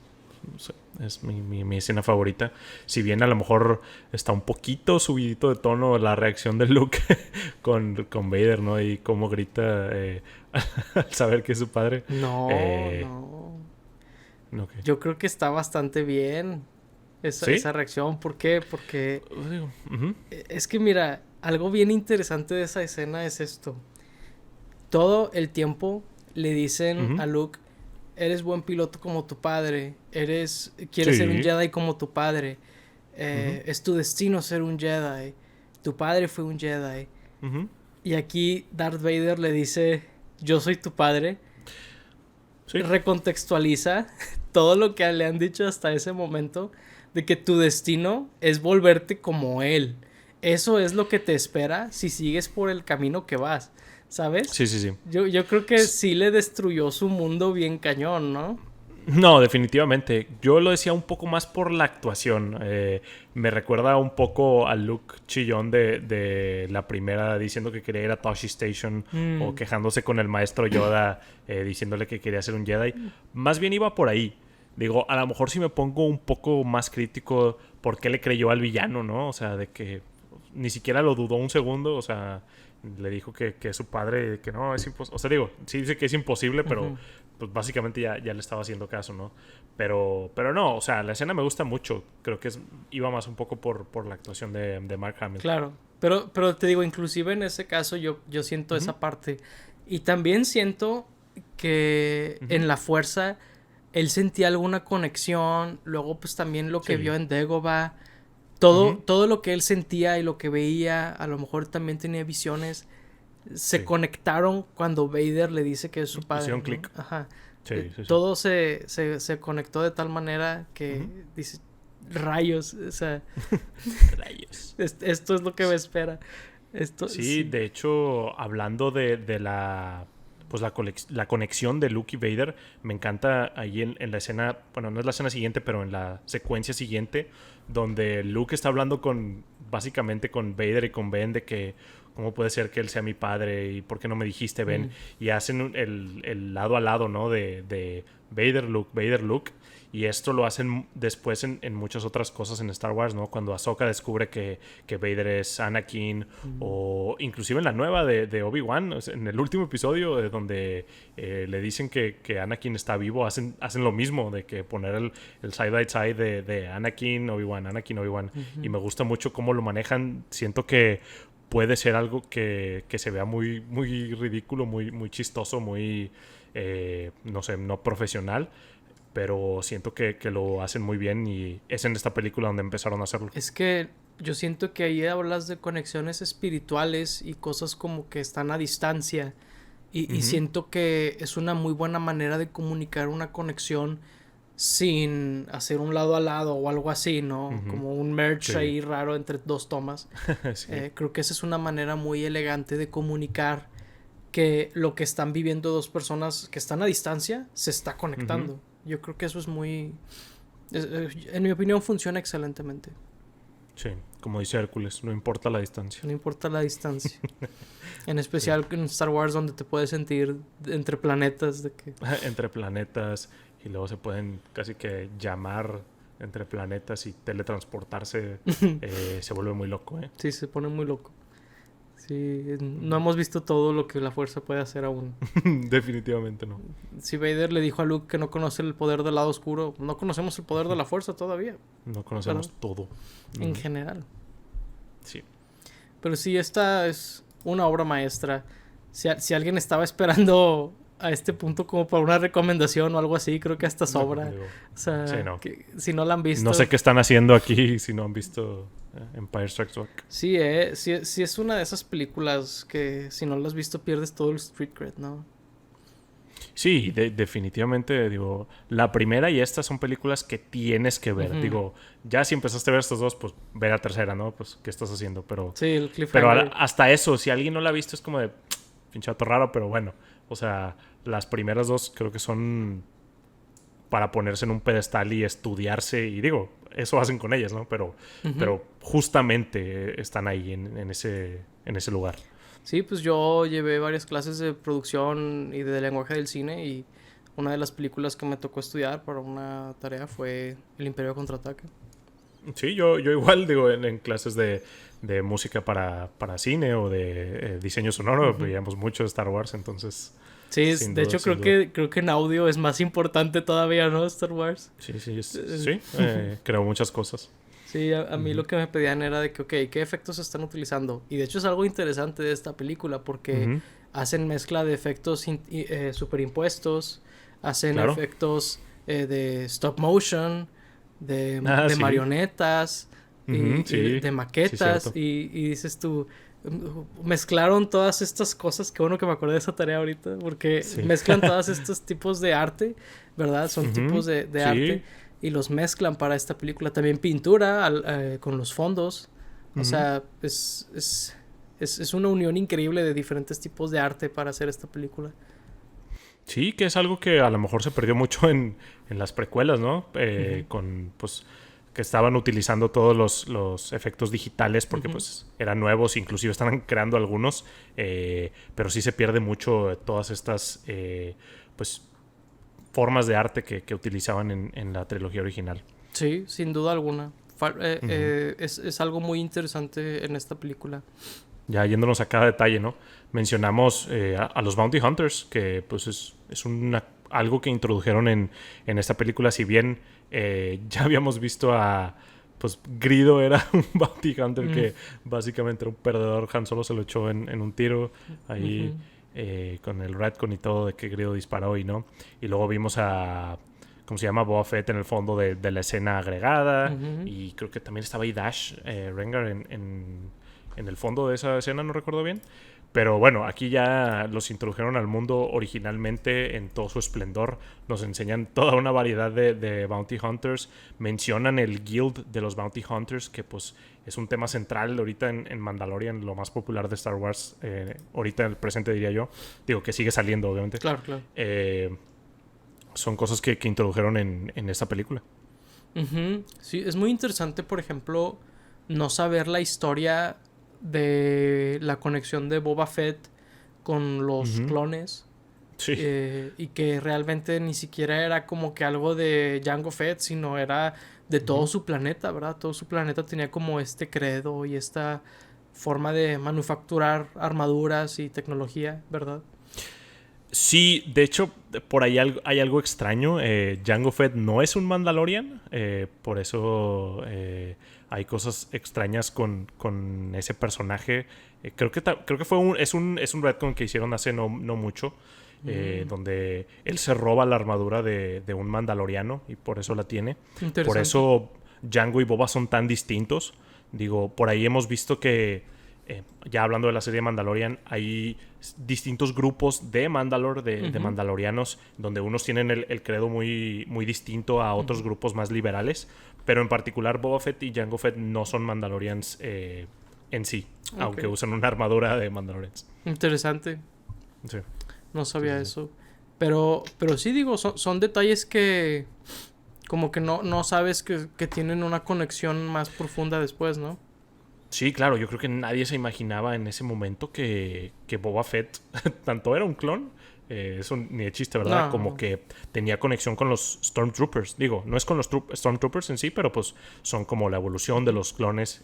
Speaker 2: no sé, es mi escena favorita. Si bien a lo mejor está un poquito subidito de tono la reacción de Luke con Vader, ¿no? Y cómo grita al saber que es su padre.
Speaker 1: No,
Speaker 2: Eh,
Speaker 1: no.
Speaker 2: ¿No qué?
Speaker 1: Yo creo que está bastante bien
Speaker 2: ¿Sí?
Speaker 1: esa reacción. ¿Por qué? Porque
Speaker 2: Digo, ujú,
Speaker 1: es que mira, algo bien interesante de esa escena es esto. Todo el tiempo le dicen
Speaker 2: ujú.
Speaker 1: a Luke, eres buen piloto como tu padre, quieres ser un
Speaker 2: Sí.
Speaker 1: Jedi como tu padre,
Speaker 2: Ujú,
Speaker 1: es tu destino ser un Jedi, tu padre fue un Jedi.
Speaker 2: ujú.
Speaker 1: Y aquí Darth Vader le dice, yo soy tu padre,
Speaker 2: Sí.
Speaker 1: recontextualiza todo lo que le han dicho hasta ese momento de que tu destino es volverte como él. Eso es lo que te espera si sigues por el camino que vas, ¿sabes?
Speaker 2: Sí, sí, sí.
Speaker 1: Yo creo que sí le destruyó su mundo bien cañón, ¿no?
Speaker 2: No, definitivamente. Yo lo decía un poco más por la actuación. Me recuerda un poco al Luke chillón de la primera, diciendo que quería ir a Toshi Station o
Speaker 1: Mm,
Speaker 2: quejándose con el maestro Yoda, diciéndole que quería ser un Jedi. Más bien iba por ahí. Digo, a lo mejor si me pongo un poco más crítico, ¿por qué le creyó al villano, no? O sea, de que ni siquiera lo dudó un segundo, o sea, le dijo que es su padre, que no, es imposible. O sea, digo, sí dice que es imposible, pero
Speaker 1: ujú.
Speaker 2: pues básicamente ya le estaba haciendo caso, ¿no? Pero no, o sea, la escena me gusta mucho. Creo que iba más un poco por la actuación de Mark Hamill.
Speaker 1: Claro, pero te digo, inclusive en ese caso yo siento
Speaker 2: Ujú,
Speaker 1: esa parte. Y también siento que
Speaker 2: Ujú.
Speaker 1: en la fuerza él sentía alguna conexión. Luego, pues también lo que
Speaker 2: Sí.
Speaker 1: vio en Dagobah.
Speaker 2: Ujú.
Speaker 1: Todo lo que él sentía y lo que veía, a lo mejor también tenía visiones. Se
Speaker 2: Sí.
Speaker 1: conectaron cuando Vader le dice que es su padre,
Speaker 2: Hicieron
Speaker 1: ¿no?
Speaker 2: clic.
Speaker 1: Ajá.
Speaker 2: Sí, sí, sí.
Speaker 1: Todo se conectó de tal manera que
Speaker 2: Ujú.
Speaker 1: dice, rayos, o sea,
Speaker 2: Rayos.
Speaker 1: esto es lo que me espera. Esto,
Speaker 2: Sí,
Speaker 1: sí.
Speaker 2: de hecho, hablando de la pues la conexión de Luke y Vader, me encanta ahí en la escena, bueno, no es la escena siguiente, pero en la secuencia siguiente, donde Luke está hablando básicamente con Vader y con Ben de que cómo puede ser que él sea mi padre y por qué no me dijiste, Ben,
Speaker 1: Mm.
Speaker 2: y hacen el lado a lado, ¿no? De Vader, Luke. Y esto lo hacen después en muchas otras cosas en Star Wars, ¿no? Cuando Ahsoka descubre que Vader es Anakin,
Speaker 1: Mm.
Speaker 2: o inclusive en la nueva de Obi-Wan, o sea, en el último episodio donde le dicen que Anakin está vivo, hacen lo mismo, de que poner el side by side de Anakin, Obi-Wan, Anakin, Obi-Wan. Y
Speaker 1: Ujú.
Speaker 2: me gusta mucho cómo lo manejan. Siento que puede ser algo que se vea muy, muy ridículo, muy, muy chistoso, muy, no sé, no profesional, pero siento que lo hacen muy bien y es en esta película donde empezaron a hacerlo.
Speaker 1: Es que yo siento que ahí hablas de conexiones espirituales y cosas como que están a distancia. Y
Speaker 2: Ujú.
Speaker 1: siento que es una muy buena manera de comunicar una conexión sin hacer un lado a lado o algo así, ¿no?
Speaker 2: Ujú.
Speaker 1: Como un merge
Speaker 2: Sí.
Speaker 1: ahí raro entre dos tomas.
Speaker 2: Sí.
Speaker 1: Creo que esa es una manera muy elegante de comunicar que lo que están viviendo dos personas que están a distancia se está
Speaker 2: Ujú.
Speaker 1: conectando. Yo creo que eso es muy... en mi opinión funciona excelentemente.
Speaker 2: Sí, como dice Hércules, no importa la distancia.
Speaker 1: No importa la distancia. En
Speaker 2: Sí.
Speaker 1: especial en Star Wars donde te puedes sentir entre planetas de que...
Speaker 2: Entre planetas y luego se pueden casi que llamar entre planetas y teletransportarse, se vuelve muy loco, ¿eh?
Speaker 1: Sí, se pone muy loco. Sí, no
Speaker 2: Mm.
Speaker 1: hemos visto todo lo que la fuerza puede hacer aún.
Speaker 2: Definitivamente no.
Speaker 1: Si Vader le dijo a Luke que no conoce el poder del lado oscuro, no conocemos el poder de la fuerza todavía,
Speaker 2: No
Speaker 1: ¿verdad?
Speaker 2: conocemos todo.
Speaker 1: En
Speaker 2: Ujú.
Speaker 1: general.
Speaker 2: Sí.
Speaker 1: Pero sí, esta es una obra maestra. Si alguien estaba esperando a este punto como para una recomendación o algo así, creo que hasta
Speaker 2: No,
Speaker 1: sobra.
Speaker 2: digo,
Speaker 1: O
Speaker 2: sí,
Speaker 1: sea,
Speaker 2: no.
Speaker 1: que si no la han
Speaker 2: No sé
Speaker 1: visto,
Speaker 2: qué están haciendo aquí si no han visto Empire Strikes Back.
Speaker 1: sí, sí es una de esas películas que si no la has visto pierdes todo el street cred, ¿no?
Speaker 2: Sí, definitivamente, digo, la primera y esta son películas que tienes que ver.
Speaker 1: Ujú.
Speaker 2: Digo, ya si empezaste a ver estas dos, pues ve la tercera, ¿no? Pues, ¿qué estás haciendo?
Speaker 1: Sí, el
Speaker 2: Pero
Speaker 1: cliffhanger.
Speaker 2: hasta eso, si alguien no la ha visto, es como de pinche vato raro, pero bueno. O sea, las primeras dos creo que son para ponerse en un pedestal y estudiarse. Y digo, eso hacen con ellas, ¿no?
Speaker 1: Ujú.
Speaker 2: Pero justamente están ahí en ese lugar.
Speaker 1: Sí, pues yo llevé varias clases de producción y de lenguaje del cine y una de las películas que me tocó estudiar para una tarea fue El Imperio Contraataca.
Speaker 2: Sí, yo igual digo en clases de música para cine o de diseño sonoro
Speaker 1: Ujú.
Speaker 2: veíamos mucho de Star Wars, entonces
Speaker 1: Sí,
Speaker 2: sin
Speaker 1: de
Speaker 2: duda,
Speaker 1: hecho
Speaker 2: sin duda.
Speaker 1: creo que en audio es más importante todavía, ¿no? Star Wars.
Speaker 2: Sí, sí,
Speaker 1: Eh,
Speaker 2: sí, creo muchas cosas.
Speaker 1: Sí, a mí
Speaker 2: Ujú.
Speaker 1: lo que me pedían era de que, ok, ¿qué efectos se están utilizando? Y de hecho es algo interesante de esta película porque
Speaker 2: Ujú.
Speaker 1: hacen mezcla de efectos superimpuestos, hacen
Speaker 2: Claro.
Speaker 1: efectos de stop motion,
Speaker 2: Ah,
Speaker 1: de
Speaker 2: sí.
Speaker 1: marionetas
Speaker 2: Ujú,
Speaker 1: y
Speaker 2: sí,
Speaker 1: de
Speaker 2: sí,
Speaker 1: maquetas
Speaker 2: cierto.
Speaker 1: y dices tú, mezclaron todas estas cosas, qué bueno que me acordé de esa tarea ahorita, porque
Speaker 2: Sí.
Speaker 1: mezclan todos estos tipos de arte, ¿verdad? Son tipos
Speaker 2: Ujú,
Speaker 1: de arte
Speaker 2: sí.
Speaker 1: y los mezclan para esta película. También pintura con los fondos. O
Speaker 2: Ujú.
Speaker 1: sea, es una unión increíble de diferentes tipos de arte para hacer esta película.
Speaker 2: Sí, que es algo que a lo mejor se perdió mucho en las precuelas, ¿no?
Speaker 1: Ujú,
Speaker 2: Con, pues, que estaban utilizando todos los efectos digitales porque,
Speaker 1: ujú.
Speaker 2: pues, eran nuevos, inclusive estaban creando algunos, pero sí se pierde mucho todas estas, pues, formas de arte que utilizaban en la trilogía original.
Speaker 1: Sí, sin duda alguna.
Speaker 2: Ujú.
Speaker 1: Es algo muy interesante en esta película.
Speaker 2: Ya yéndonos a cada detalle, ¿no? Mencionamos a los Bounty Hunters, que pues es algo que introdujeron en esta película, si bien ya habíamos visto pues Grido era un Bounty Hunter
Speaker 1: Mm,
Speaker 2: que básicamente era un perdedor, Han Solo se lo echó en un tiro ahí,
Speaker 1: ujú.
Speaker 2: con el retcon y todo de que Greedo disparó y no. Y luego vimos a, ¿cómo se llama? Boba Fett en el fondo de la escena agregada.
Speaker 1: Ujú.
Speaker 2: Y creo que también estaba ahí Dash Rengar en el fondo de esa escena, no recuerdo bien. Pero bueno, aquí ya los introdujeron al mundo originalmente en todo su esplendor. Nos enseñan toda una variedad de Bounty Hunters. Mencionan el Guild de los Bounty Hunters, que pues es un tema central ahorita en Mandalorian, lo más popular de Star Wars. Ahorita en el presente diría yo. Digo, que sigue saliendo, obviamente.
Speaker 1: Claro, claro.
Speaker 2: Son cosas que introdujeron en esta película.
Speaker 1: Ujú. Sí, es muy interesante, por ejemplo, no saber la historia de la conexión de Boba Fett con los
Speaker 2: Ujú.
Speaker 1: clones.
Speaker 2: Sí.
Speaker 1: Y que realmente ni siquiera era como que algo de Jango Fett, sino era de todo
Speaker 2: Ujú.
Speaker 1: su planeta, ¿verdad? Todo su planeta tenía como este credo y esta forma de manufacturar armaduras y tecnología, ¿verdad?
Speaker 2: Sí, de hecho, por ahí hay algo extraño. Jango Fett no es un Mandalorian, por eso hay cosas extrañas con ese personaje. Creo que es un retcon que hicieron hace no mucho,
Speaker 1: Mm,
Speaker 2: donde él se roba la armadura de un mandaloriano y por eso la tiene. Por
Speaker 1: interesante.
Speaker 2: eso Jango y Boba son tan distintos. Digo, por ahí hemos visto que ya hablando de la serie Mandalorian, hay distintos grupos de Mandalore, de
Speaker 1: Ujú,
Speaker 2: mandalorianos, donde unos tienen el credo muy, muy distinto a otros
Speaker 1: ujú.
Speaker 2: grupos más liberales, pero en particular Boba Fett y Jango Fett no son Mandalorians en sí,
Speaker 1: Ok,
Speaker 2: aunque usan una armadura de Mandalorians.
Speaker 1: interesante.
Speaker 2: Sí,
Speaker 1: No
Speaker 2: sí,
Speaker 1: sabía
Speaker 2: sí, sí.
Speaker 1: eso. Pero sí digo, son detalles que como que no sabes que tienen una conexión más profunda después, ¿no?
Speaker 2: Sí, claro, yo creo que nadie se imaginaba en ese momento que Boba Fett tanto era un clon, eso ni de chiste, ¿verdad? Como
Speaker 1: No.
Speaker 2: que tenía conexión con los Stormtroopers. Digo, no es con los Stormtroopers en sí, pero pues son como la evolución de
Speaker 1: Ujú,
Speaker 2: los clones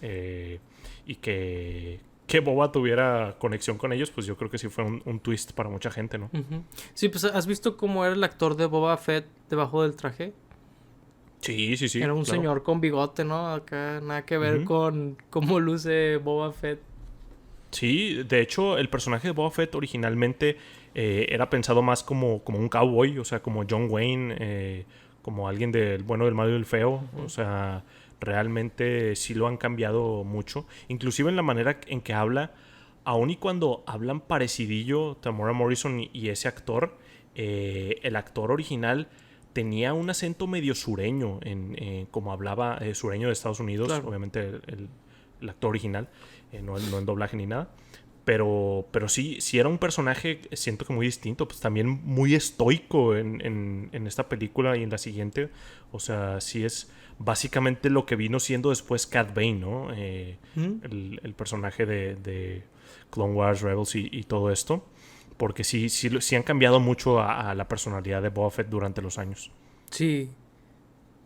Speaker 2: y que Boba tuviera conexión con ellos, pues yo creo que sí fue un twist para mucha gente, ¿no?
Speaker 1: ujú. Sí, pues ¿has visto cómo era el actor de Boba Fett debajo del traje?
Speaker 2: Sí, sí, sí,
Speaker 1: Era un
Speaker 2: claro.
Speaker 1: señor con bigote, ¿no? Acá nada que ver
Speaker 2: Ujú.
Speaker 1: con cómo luce Boba Fett.
Speaker 2: Sí, de hecho, el personaje de Boba Fett originalmente era pensado más como un cowboy, o sea, como John Wayne, como alguien del bueno, del malo y del feo. O
Speaker 1: Ujú,
Speaker 2: sea, realmente sí lo han cambiado mucho. Inclusive en la manera en que habla, aun y cuando hablan parecidillo Tamora Morrison y ese actor, el actor original tenía un acento medio sureño, como hablaba sureño de Estados Unidos,
Speaker 1: claro.
Speaker 2: obviamente el actor original, no en doblaje ni nada. Pero sí era un personaje, siento que muy distinto, pues también muy estoico en esta película y en la siguiente. O sea, sí es básicamente lo que vino siendo después Cad Bane, ¿no?
Speaker 1: ¿Mm?
Speaker 2: El personaje de Clone Wars, Rebels y todo esto. Porque sí han cambiado mucho a la personalidad de Boba Fett durante los años.
Speaker 1: Sí.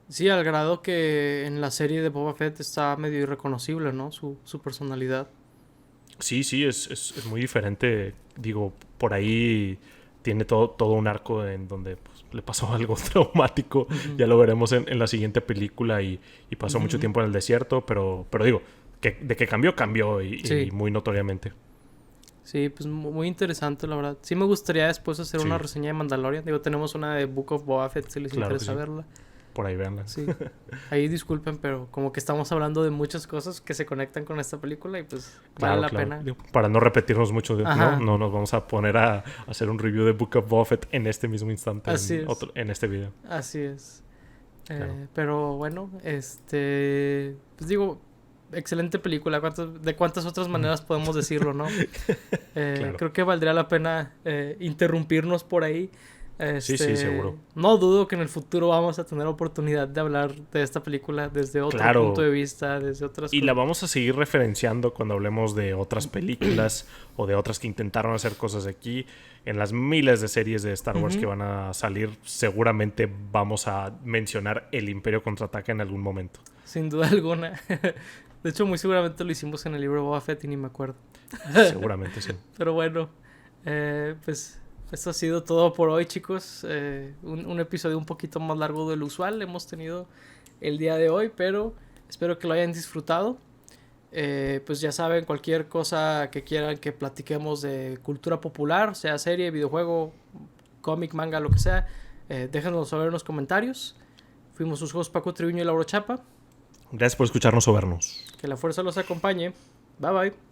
Speaker 1: Sí, al grado que en la serie de Boba Fett está medio irreconocible, ¿no? Su personalidad.
Speaker 2: Sí, sí, es muy diferente. Digo, por ahí tiene todo un arco en donde pues, le pasó algo traumático.
Speaker 1: Ujú,
Speaker 2: Ya lo veremos en la siguiente película y pasó
Speaker 1: ujú,
Speaker 2: mucho
Speaker 1: ujú.
Speaker 2: tiempo en el desierto, pero digo, de que cambió y
Speaker 1: Sí,
Speaker 2: muy notoriamente.
Speaker 1: sí, pues muy interesante, la verdad. Sí me gustaría después hacer una
Speaker 2: Sí,
Speaker 1: reseña de Mandalorian. Digo, tenemos una de Book of Boba Fett si les
Speaker 2: claro que
Speaker 1: interesa
Speaker 2: sí.
Speaker 1: verla.
Speaker 2: Por ahí véanla.
Speaker 1: Sí. Ahí disculpen, pero como que estamos hablando de muchas cosas que se conectan con esta película y pues vale
Speaker 2: Claro,
Speaker 1: la
Speaker 2: claro.
Speaker 1: pena.
Speaker 2: Digo, para no repetirnos mucho, ¿no?
Speaker 1: Ajá,
Speaker 2: No nos vamos a poner a hacer un review de Book of Buffett en este mismo instante,
Speaker 1: así es,
Speaker 2: en este video.
Speaker 1: así es.
Speaker 2: Claro.
Speaker 1: Pero bueno, pues digo, excelente película. ¿De cuántas otras maneras podemos decirlo, no?
Speaker 2: Claro.
Speaker 1: Creo que valdría la pena interrumpirnos por ahí.
Speaker 2: Sí, sí, seguro.
Speaker 1: No dudo que en el futuro vamos a tener oportunidad de hablar de esta película desde otro punto
Speaker 2: Claro.
Speaker 1: de vista, desde otras
Speaker 2: Y la
Speaker 1: cosas.
Speaker 2: vamos a seguir referenciando cuando hablemos de otras películas o de otras que intentaron hacer cosas aquí. En las miles de series de Star Wars que
Speaker 1: Ujú,
Speaker 2: van a salir, seguramente vamos a mencionar El Imperio Contraataca en algún momento.
Speaker 1: sin duda alguna. De hecho, muy seguramente lo hicimos en el libro Boba Fett y ni me acuerdo.
Speaker 2: Seguramente sí.
Speaker 1: Pero bueno, pues esto ha sido todo por hoy, chicos. Un episodio un poquito más largo de lo usual hemos tenido el día de hoy, pero espero que lo hayan disfrutado. Pues ya saben, cualquier cosa que quieran que platiquemos de cultura popular, sea serie, videojuego, cómic, manga, lo que sea, déjenos saber en los comentarios. Fuimos sus hosts Paco Triviño y Lauro Chapa.
Speaker 2: Gracias por escucharnos o vernos.
Speaker 1: Que la fuerza los acompañe. Bye bye.